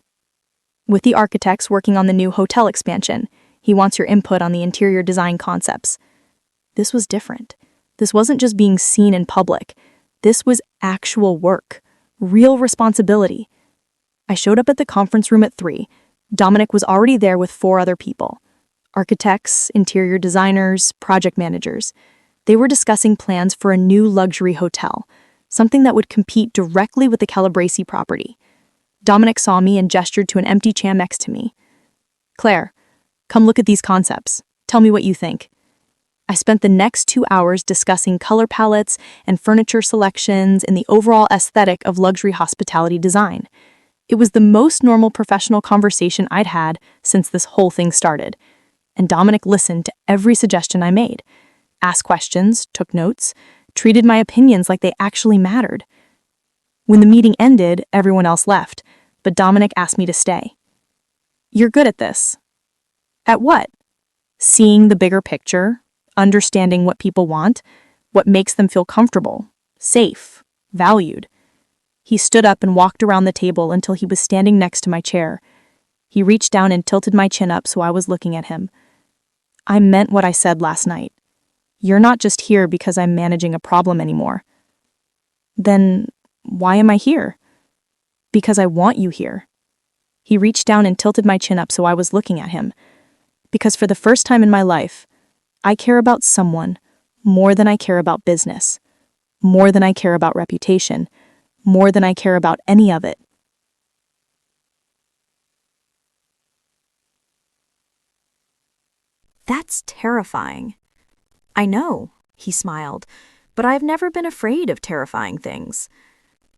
"With the architects working on the new hotel expansion. He wants your input on the interior design concepts." This was different. This wasn't just being seen in public. This was actual work, real responsibility. I showed up at the conference room at 3. Dominic was already there with 4 other people. Architects, interior designers, project managers. They were discussing plans for a new luxury hotel, something that would compete directly with the Calabresi property. Dominic saw me and gestured to an empty chair next to me. "Claire, come look at these concepts. Tell me what you think." I spent the next 2 hours discussing color palettes and furniture selections and the overall aesthetic of luxury hospitality design. It was the most normal professional conversation I'd had since this whole thing started. And Dominic listened to every suggestion I made, asked questions, took notes, treated my opinions like they actually mattered. When the meeting ended, everyone else left, but Dominic asked me to stay. "You're good at this." "At what?" "Seeing the bigger picture, understanding what people want, what makes them feel comfortable, safe, valued." He stood up and walked around the table until he was standing next to my chair. He reached down and tilted my chin up so I was looking at him. "I meant what I said last night. You're not just here because I'm managing a problem anymore." "Then why am I here?" "Because I want you here." He reached down and tilted my chin up so I was looking at him. "Because for the first time in my life, I care about someone more than I care about business, more than I care about reputation, more than I care about any of it." That's terrifying. I know, he smiled, but I've never been afraid of terrifying things.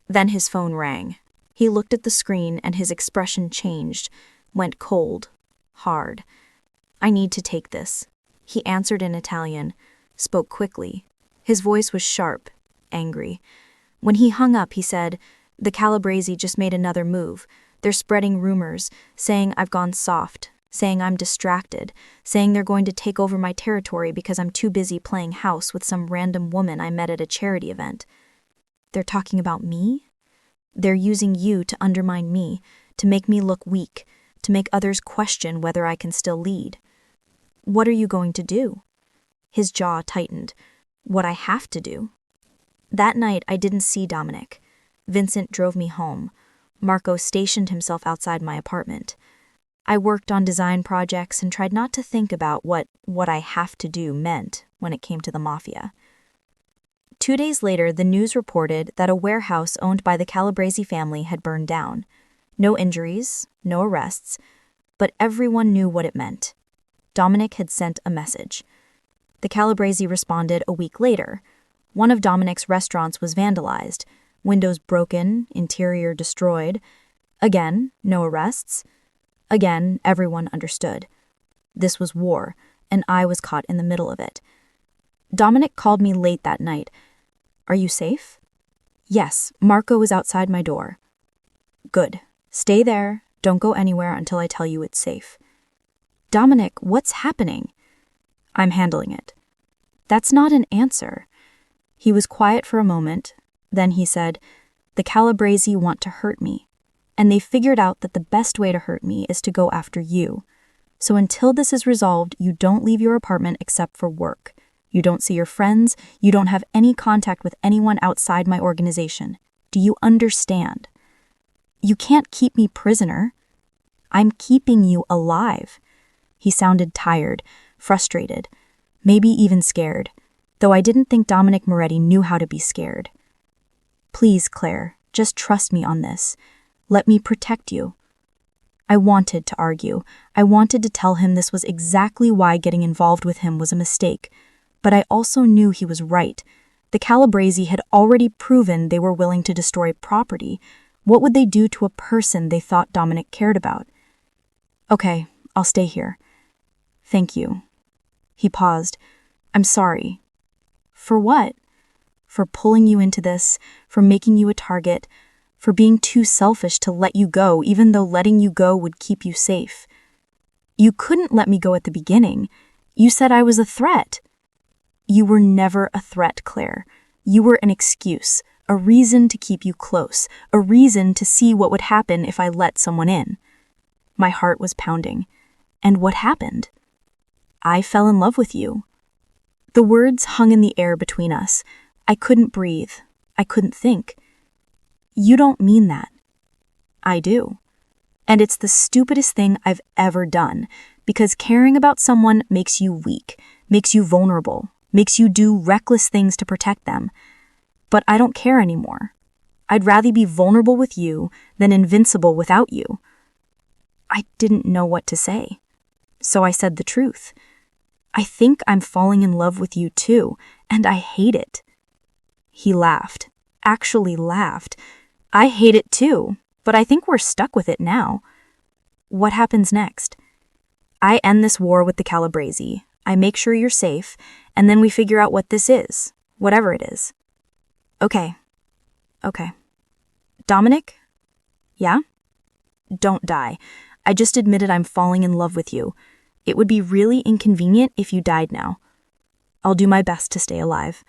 Then his phone rang. He looked at the screen and his expression changed, went cold, hard. "I need to take this." He answered in Italian, spoke quickly. His voice was sharp, angry. When he hung up, he said, "The Calabresi just made another move. They're spreading rumors, saying I've gone soft, saying I'm distracted, saying they're going to take over my territory because I'm too busy playing house with some random woman I met at a charity event. They're talking about me? They're using you to undermine me, to make me look weak, to make others question whether I can still lead. What are you going to do?" His jaw tightened. "What I have to do." That night, I didn't see Dominic. Vincent drove me home. Marco stationed himself outside my apartment. I worked on design projects and tried not to think about what I have to do meant when it came to the Mafia. 2 days later, the news reported that a warehouse owned by the Calabresi family had burned down. No injuries, no arrests, but everyone knew what it meant. Dominic had sent a message. The Calabresi responded a week later. One of Dominic's restaurants was vandalized, windows broken, interior destroyed. Again, no arrests. Again, everyone understood. This was war, and I was caught in the middle of it. Dominic called me late that night. "Are you safe?" "Yes, Marco is outside my door." "Good. Stay there. Don't go anywhere until I tell you it's safe." "Dominic, what's happening?" "I'm handling it." "That's not an answer." He was quiet for a moment. Then he said, "The Calabresi want to hurt me, and they figured out that the best way to hurt me is to go after you. So until this is resolved, you don't leave your apartment except for work. You don't see your friends. You don't have any contact with anyone outside my organization. Do you understand? You can't keep me prisoner. I'm keeping you alive." He sounded tired, frustrated, maybe even scared, though I didn't think Dominic Moretti knew how to be scared. "Please, Claire, just trust me on this. Let me protect you." I wanted to argue. I wanted to tell him this was exactly why getting involved with him was a mistake. But I also knew he was right. The Calabresi had already proven they were willing to destroy property. What would they do to a person they thought Dominic cared about? "Okay, I'll stay here." "Thank you." He paused. "I'm sorry." "For what?" "For pulling you into this, for making you a target, for being too selfish to let you go, even though letting you go would keep you safe. You couldn't let me go at the beginning. You said I was a threat." "You were never a threat, Claire. You were an excuse, a reason to keep you close, a reason to see what would happen if I let someone in." My heart was pounding. "And what happened?" "I fell in love with you." The words hung in the air between us. I couldn't breathe. I couldn't think. "You don't mean that." "I do. And it's the stupidest thing I've ever done, because caring about someone makes you weak, makes you vulnerable, makes you do reckless things to protect them. But I don't care anymore. I'd rather be vulnerable with you than invincible without you." I didn't know what to say. So I said the truth. "I think I'm falling in love with you too, and I hate it." He laughed, actually laughed. "I hate it too, but I think we're stuck with it now." "What happens next?" "I end this war with the Calabresi. I make sure you're safe, and then we figure out what this is, whatever it is." Okay. "Dominic?" "Yeah?" "Don't die. I just admitted I'm falling in love with you. It would be really inconvenient if you died now." "I'll do my best to stay alive."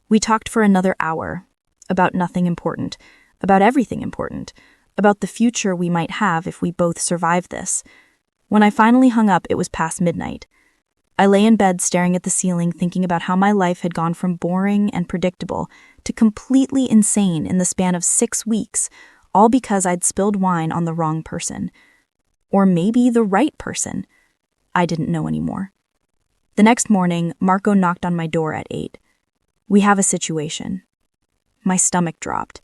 We talked for another hour, about nothing important, about everything important, about the future we might have if we both survived this. When I finally hung up, it was past midnight. I lay in bed staring at the ceiling, thinking about how my life had gone from boring and predictable to completely insane in the span of 6 weeks, all because I'd spilled wine on the wrong person. Or maybe the right person. I didn't know anymore. The next morning, Marco knocked on my door at 8. "We have a situation." My stomach dropped.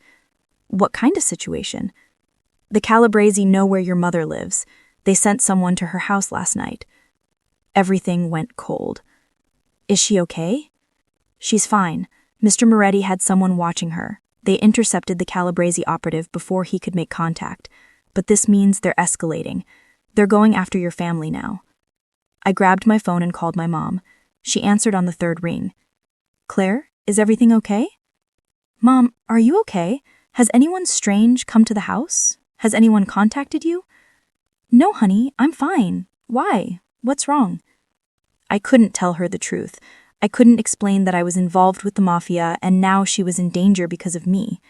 "What kind of situation?" "The Calabresi know where your mother lives. They sent someone to her house last night." Everything went cold. "Is she okay?" "She's fine. Mr. Moretti had someone watching her. They intercepted the Calabresi operative before he could make contact. But this means they're escalating. They're going after your family now." I grabbed my phone and called my mom. She answered on the 3rd ring. "Claire, is everything okay?" "Mom, are you okay? Has anyone strange come to the house? Has anyone contacted you?" "No, honey, I'm fine. Why? What's wrong?" I couldn't tell her the truth. I couldn't explain that I was involved with the mafia and now she was in danger because of me.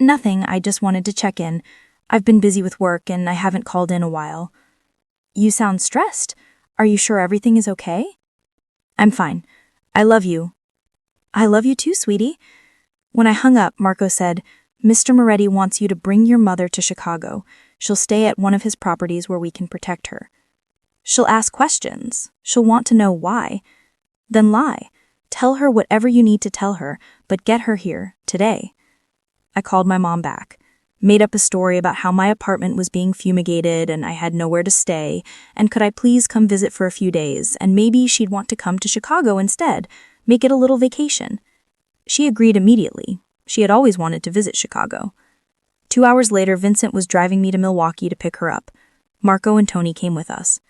"Nothing, I just wanted to check in. I've been busy with work and I haven't called in a while." "You sound stressed. Are you sure everything is okay?" "I'm fine. I love you." "I love you too, sweetie." When I hung up, Marco said, "Mr. Moretti wants you to bring your mother to Chicago. She'll stay at one of his properties where we can protect her. She'll ask questions. She'll want to know why. Then lie. Tell her whatever you need to tell her, but get her here, today." I called my mom back, made up a story about how my apartment was being fumigated and I had nowhere to stay, and could I please come visit for a few days, and maybe she'd want to come to Chicago instead, make it a little vacation. She agreed immediately. She had always wanted to visit Chicago. 2 hours later, Vincent was driving me to Milwaukee to pick her up. Marco and Tony came with us.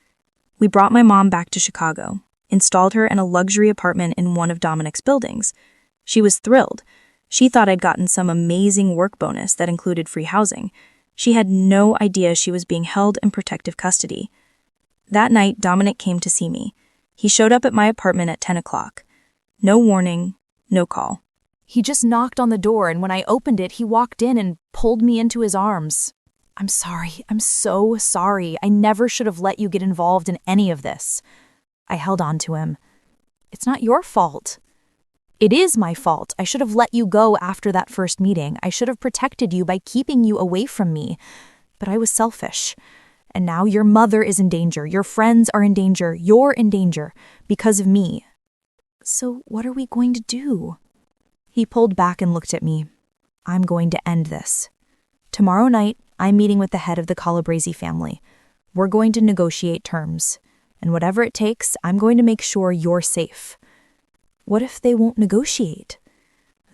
We brought my mom back to Chicago, installed her in a luxury apartment in one of Dominic's buildings. She was thrilled. She thought I'd gotten some amazing work bonus that included free housing. She had no idea she was being held in protective custody. That night, Dominic came to see me. He showed up at my apartment at 10 o'clock. No warning, no call. He just knocked on the door, and when I opened it, he walked in and pulled me into his arms. "I'm sorry. I'm so sorry. I never should have let you get involved in any of this." I held on to him. It's not your fault. It is my fault. I should have let you go after that first meeting. I should have protected you by keeping you away from me. But I was selfish. And now your mother is in danger. Your friends are in danger. You're in danger because of me. So what are we going to do? He pulled back and looked at me. I'm going to end this. Tomorrow night, I'm meeting with the head of the Calabrese family. We're going to negotiate terms. And whatever it takes, I'm going to make sure you're safe. What if they won't negotiate?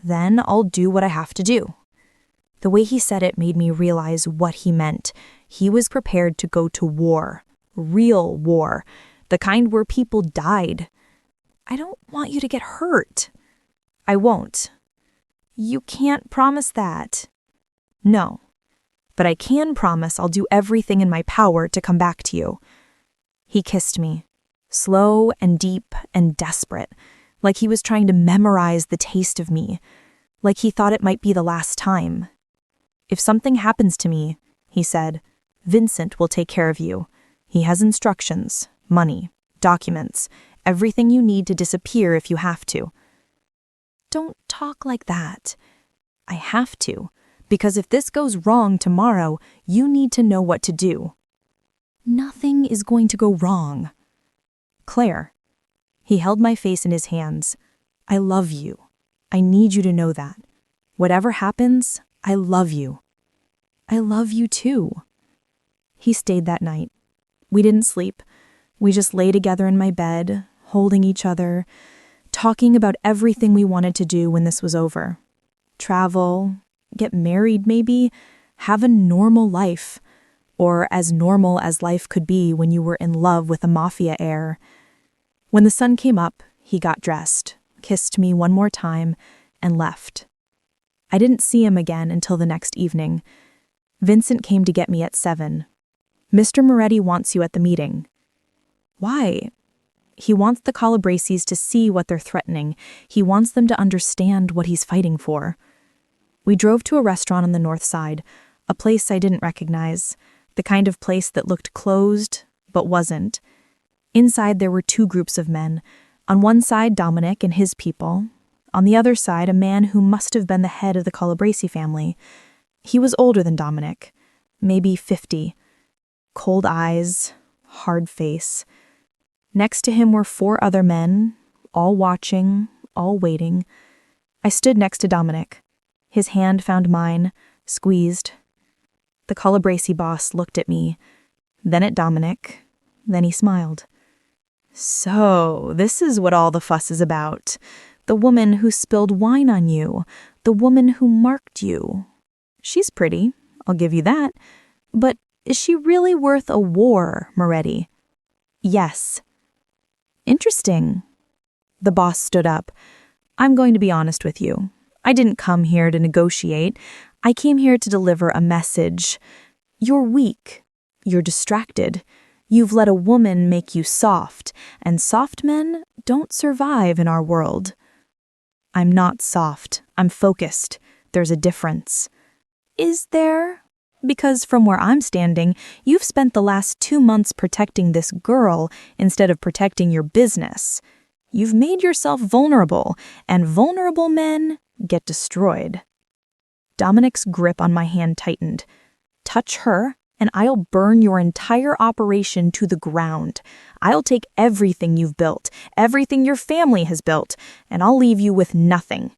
Then I'll do what I have to do. The way he said it made me realize what he meant. He was prepared to go to war. Real war. The kind where people died. I don't want you to get hurt. I won't. You can't promise that. No. But I can promise I'll do everything in my power to come back to you. He kissed me, slow and deep and desperate, like he was trying to memorize the taste of me, like he thought it might be the last time. If something happens to me, he said, Vincent will take care of you. He has instructions, money, documents, everything you need to disappear if you have to. Don't talk like that. I have to, because if this goes wrong tomorrow, you need to know what to do. Nothing is going to go wrong. Claire. He held my face in his hands. I love you. I need you to know that. Whatever happens, I love you. I love you too. He stayed that night. We didn't sleep. We just lay together in my bed, holding each other, talking about everything we wanted to do when this was over. Travel, get married maybe, have a normal life, or as normal as life could be when you were in love with a Mafia Heir. When the sun came up, he got dressed, kissed me one more time, and left. I didn't see him again until the next evening. Vincent came to get me at 7. Mr. Moretti wants you at the meeting. Why? He wants the Calabreses to see what they're threatening. He wants them to understand what he's fighting for. We drove to a restaurant on the north side, a place I didn't recognize, the kind of place that looked closed, but wasn't. Inside there were 2 groups of men. On one side, Dominic and his people. On the other side, a man who must have been the head of the Calabrese family. He was older than Dominic, maybe 50. Cold eyes, hard face. Next to him were 4 other men, all watching, all waiting. I stood next to Dominic. His hand found mine, squeezed. The Calabrese boss looked at me, then at Dominic, then he smiled. So, this is what all the fuss is about. The woman who spilled wine on you, the woman who marked you. She's pretty, I'll give you that. But is she really worth a war, Moretti? Yes. Interesting. The boss stood up. I'm going to be honest with you. I didn't come here to negotiate. I came here to deliver a message. You're weak. You're distracted. You've let a woman make you soft, and soft men don't survive in our world. I'm not soft. I'm focused. There's a difference. Is there? Because from where I'm standing, you've spent the last 2 months protecting this girl instead of protecting your business. You've made yourself vulnerable, and vulnerable men get destroyed. Dominic's grip on my hand tightened. Touch her, and I'll burn your entire operation to the ground. I'll take everything you've built, everything your family has built, and I'll leave you with nothing.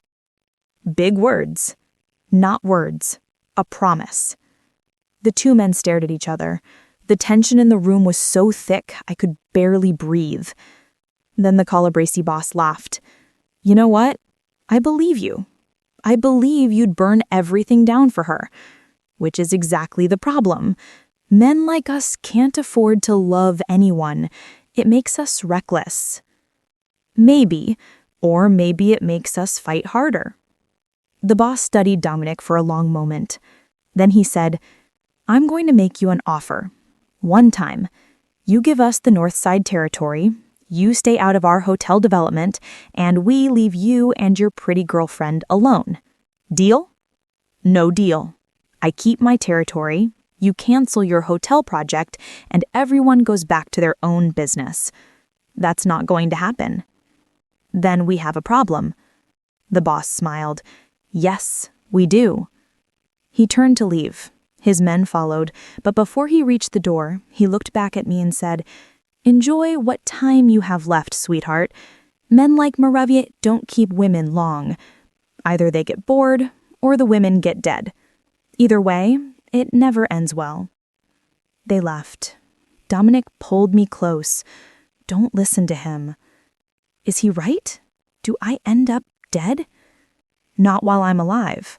Big words. Not words. A promise. The 2 men stared at each other. The tension in the room was so thick I could barely breathe. Then the Calabrese boss laughed. You know what? I believe you. I believe you'd burn everything down for her. Which is exactly the problem. Men like us can't afford to love anyone. It makes us reckless. Maybe, or maybe it makes us fight harder. The boss studied Dominic for a long moment. Then he said, I'm going to make you an offer. One time. You give us the North Side territory, you stay out of our hotel development, and we leave you and your pretty girlfriend alone. Deal? No deal. I keep my territory, you cancel your hotel project, and everyone goes back to their own business. That's not going to happen. Then we have a problem. The boss smiled. Yes, we do. He turned to leave. His men followed, but before he reached the door, he looked back at me and said, "Enjoy what time you have left, sweetheart. Men like Mafia don't keep women long. Either they get bored, or the women get dead. Either way, it never ends well." They left. Dominic pulled me close. Don't listen to him. Is he right? Do I end up dead? Not while I'm alive.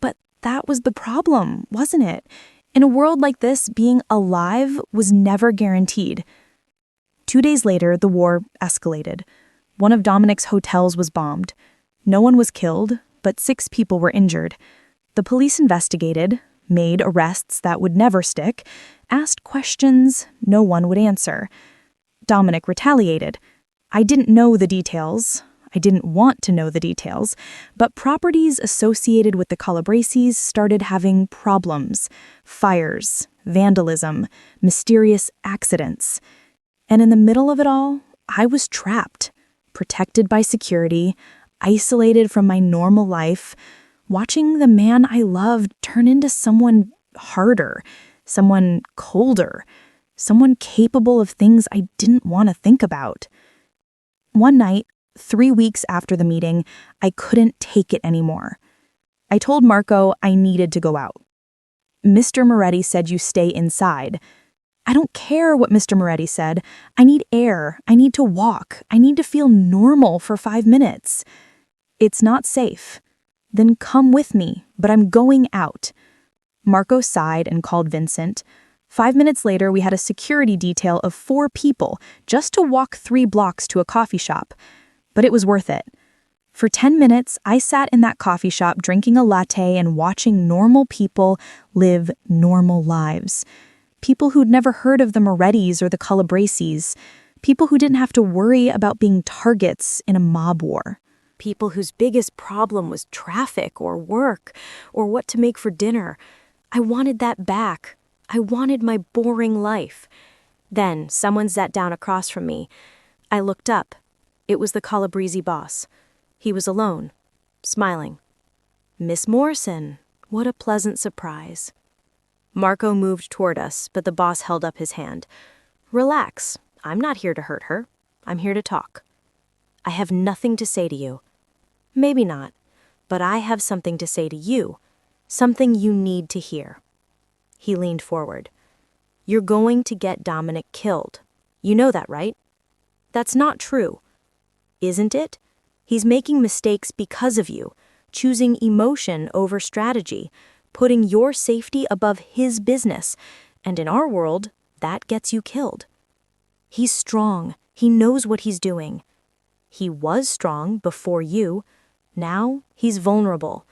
But that was the problem, wasn't it? In a world like this, being alive was never guaranteed. 2 days later, the war escalated. One of Dominic's hotels was bombed. No one was killed, but 6 people were injured. The police investigated, made arrests that would never stick, asked questions no one would answer. Dominic retaliated. I didn't know the details. I didn't want to know the details, but properties associated with the Calabrese started having problems, fires, vandalism, mysterious accidents. And in the middle of it all, I was trapped, protected by security, isolated from my normal life, watching the man I loved turn into someone harder, someone colder, someone capable of things I didn't want to think about. One night, 3 weeks after the meeting, I couldn't take it anymore. I told Marco I needed to go out. Mr. Moretti said you stay inside. I don't care what Mr. Moretti said. I need air. I need to walk. I need to feel normal for 5 minutes. It's not safe. Then come with me, but I'm going out. Marco sighed and called Vincent. 5 minutes later, we had a security detail of 4 people just to walk 3 blocks to a coffee shop. But it was worth it. For 10 minutes, I sat in that coffee shop drinking a latte and watching normal people live normal lives. People who'd never heard of the Morettis or the Calabreses. People who didn't have to worry about being targets in a mob war. People whose biggest problem was traffic or work or what to make for dinner. I wanted that back. I wanted my boring life. Then someone sat down across from me. I looked up. It was the Calabrese boss. He was alone, smiling. "Miss Morrison, what a pleasant surprise." Marco moved toward us, but the boss held up his hand. "Relax. I'm not here to hurt her. I'm here to talk. I have nothing to say to you. Maybe not, but I have something to say to you. Something you need to hear." He leaned forward. "You're going to get Dominic killed. You know that, right? That's not true. Isn't it? He's making mistakes because of you, choosing emotion over strategy, putting your safety above his business, and in our world, that gets you killed. He's strong. He knows what he's doing. He was strong before you. Now he's vulnerable,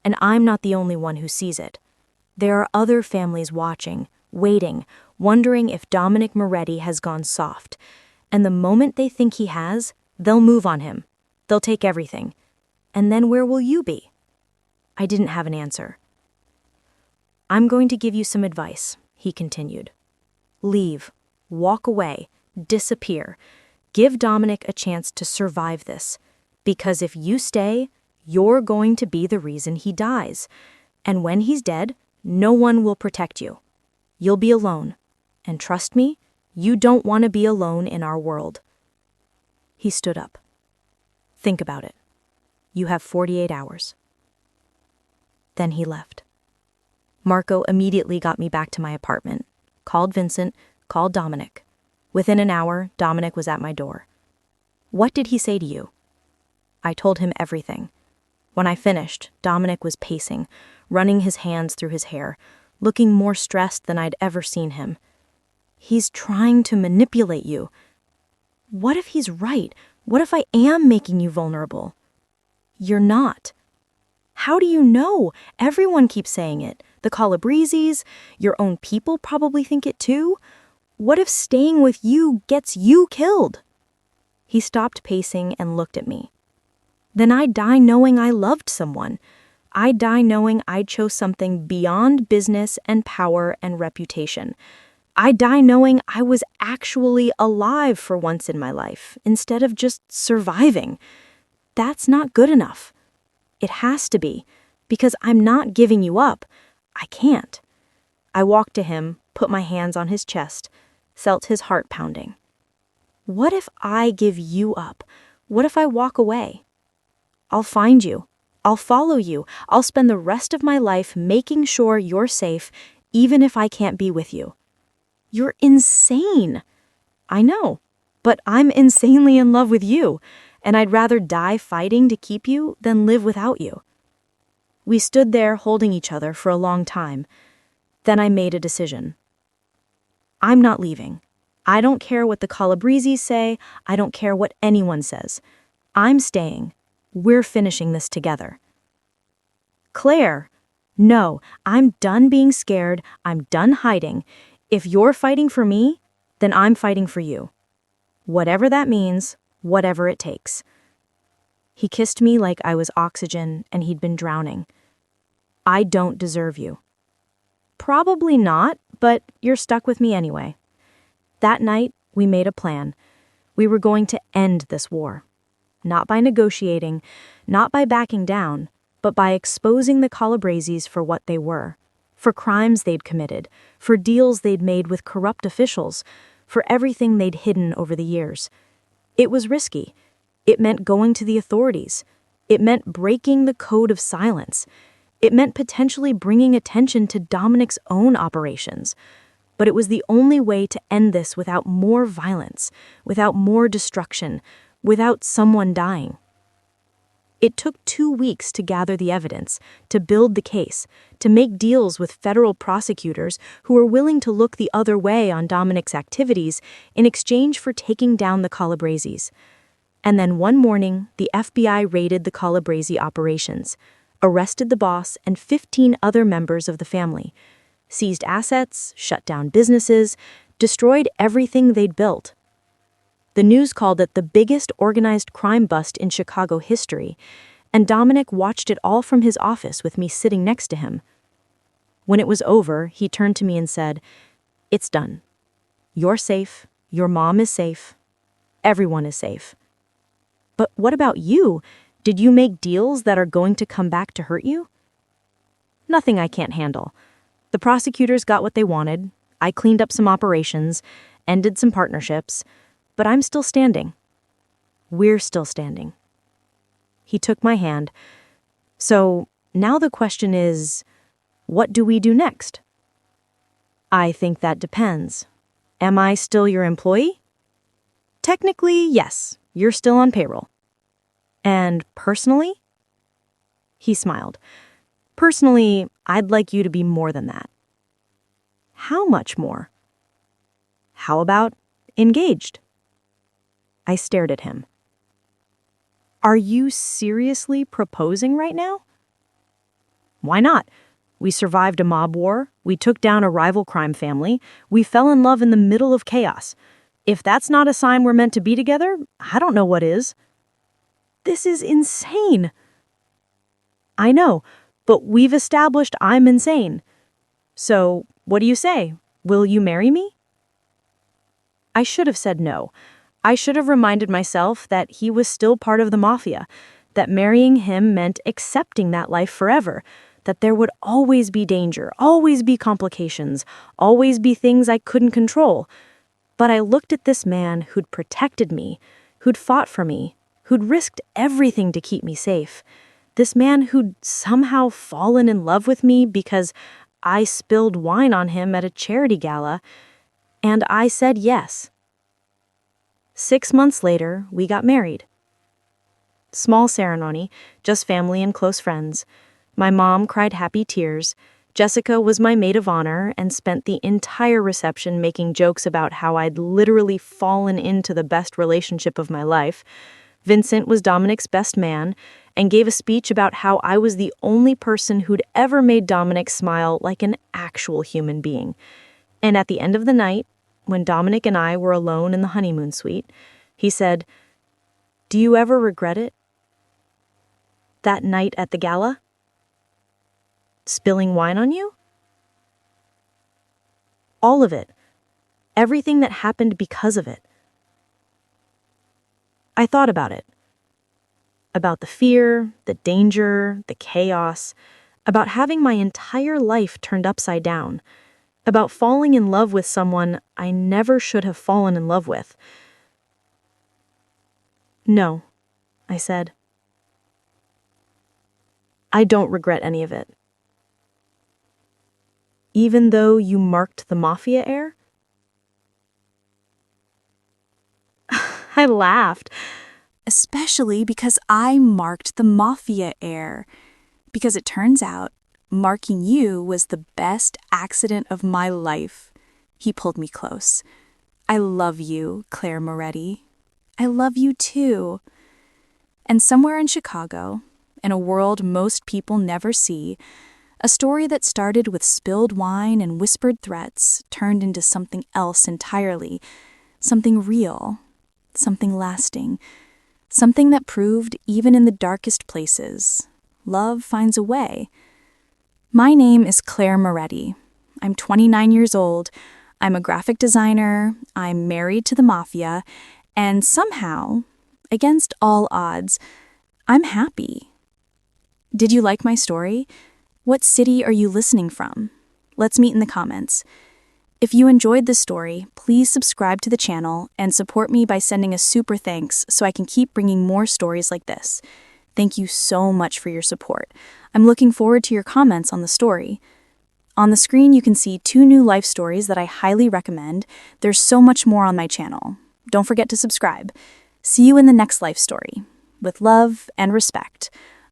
and I'm not the only one who sees it. There are other families watching, waiting, wondering if Dominic Moretti has gone soft, and the moment they think he has, they'll move on him. They'll take everything. And then where will you be?" I didn't have an answer. "I'm going to give you some advice," he continued. "Leave. Walk away. Disappear. Give Dominic a chance to survive this. Because if you stay, you're going to be the reason he dies. And when he's dead, no one will protect you. You'll be alone. And trust me, you don't want to be alone in our world." He stood up. "Think about it. You have 48 hours. Then he left. Marco immediately got me back to my apartment, called Vincent, called Dominic. Within an hour, Dominic was at my door. "What did he say to you?" I told him everything. When I finished, Dominic was pacing, running his hands through his hair, looking more stressed than I'd ever seen him. "He's trying to manipulate you. What if he's right? What if I am making you vulnerable?" "You're not." "How do you know? Everyone keeps saying it. The Calabreses, your own people probably think it too. What if staying with you gets you killed?" He stopped pacing and looked at me. "Then I'd die knowing I loved someone. I'd die knowing I chose something beyond business and power and reputation. I die knowing I was actually alive for once in my life, instead of just surviving. That's not good enough. It has to be, because I'm not giving you up. I can't. I walked to him, put my hands on his chest, felt his heart pounding. What if I give you up? What if I walk away? I'll find you. I'll follow you. I'll spend the rest of my life making sure you're safe, even if I can't be with you. You're insane. I know, but I'm insanely in love with you, and I'd rather die fighting to keep you than live without you. We stood there holding each other for a long time. Then I made a decision. I'm not leaving. I don't care what the Calabreses say. I don't care what anyone says. I'm staying. We're finishing this together. Claire, no, I'm done being scared. I'm done hiding. If you're fighting for me, then I'm fighting for you. Whatever that means, whatever it takes. He kissed me like I was oxygen and he'd been drowning. I don't deserve you. Probably not, but you're stuck with me anyway. That night, we made a plan. We were going to end this war. Not by negotiating, not by backing down, but by exposing the Calabreses for what they were, for crimes they'd committed, for deals they'd made with corrupt officials, for everything they'd hidden over the years. It was risky. It meant going to the authorities. It meant breaking the code of silence. It meant potentially bringing attention to Dominic's own operations. But it was the only way to end this without more violence, without more destruction, without someone dying. It took 2 weeks to gather the evidence, to build the case, to make deals with federal prosecutors who were willing to look the other way on Dominic's activities in exchange for taking down the Calabreses. And then one morning, the FBI raided the Calabrese operations, arrested the boss and 15 other members of the family, seized assets, shut down businesses, destroyed everything they'd built. The news called it the biggest organized crime bust in Chicago history, and Dominic watched it all from his office with me sitting next to him. When it was over, he turned to me and said, "It's done. You're safe. Your mom is safe. Everyone is safe. But what about you? Did you make deals that are going to come back to hurt you?" "Nothing I can't handle. The prosecutors got what they wanted. I cleaned up some operations, ended some partnerships, but I'm still standing. We're still standing." He took my hand. "So now the question is, what do we do next?" "I think that depends. Am I still your employee?" "Technically, yes. You're still on payroll." "And personally?" He smiled. "Personally, I'd like you to be more than that." "How much more?" "How about engaged?" I stared at him. "Are you seriously proposing right now?" "Why not? We survived a mob war. We took down a rival crime family. We fell in love in the middle of chaos. If that's not a sign we're meant to be together, I don't know what is." "This is insane." "I know, but we've established I'm insane. So, what do you say? Will you marry me?" I should have said no. I should have reminded myself that he was still part of the mafia, that marrying him meant accepting that life forever, that there would always be danger, always be complications, always be things I couldn't control. But I looked at this man who'd protected me, who'd fought for me, who'd risked everything to keep me safe. This man who'd somehow fallen in love with me because I spilled wine on him at a charity gala, and I said yes. 6 months later, we got married. Small ceremony, just family and close friends. My mom cried happy tears. Jessica was my maid of honor and spent the entire reception making jokes about how I'd literally fallen into the best relationship of my life. Vincent was Dominic's best man and gave a speech about how I was the only person who'd ever made Dominic smile like an actual human being. And at the end of the night, when Dominic and I were alone in the honeymoon suite, he said, "Do you ever regret it? That night at the gala? Spilling wine on you?" "All of it. everything that happened because of it. I thought about it. About the fear, the danger, the chaos, about having my entire life turned upside down, about falling in love with someone I never should have fallen in love with. No, I said. I don't regret any of it. Even though you marked the Mafia Heir? I laughed. Especially because I marked the Mafia Heir. Because it turns out, marking you was the best accident of my life. He pulled me close. I love you, Claire Moretti. I love you too. And somewhere in Chicago, in a world most people never see, a story that started with spilled wine and whispered threats turned into something else entirely, something real, something lasting, something that proved even in the darkest places, love finds a way. My name is Claire Moretti. I'm 29 years old. I'm a graphic designer. I'm married to the mafia. And somehow, against all odds, I'm happy. Did you like my story? What city are you listening from? Let's meet in the comments. If you enjoyed this story, please subscribe to the channel and support me by sending a super thanks so I can keep bringing more stories like this. Thank you so much for your support. I'm looking forward to your comments on the story. On the screen, you can see 2 new life stories that I highly recommend. There's so much more on my channel. Don't forget to subscribe. See you in the next life story. With love and respect.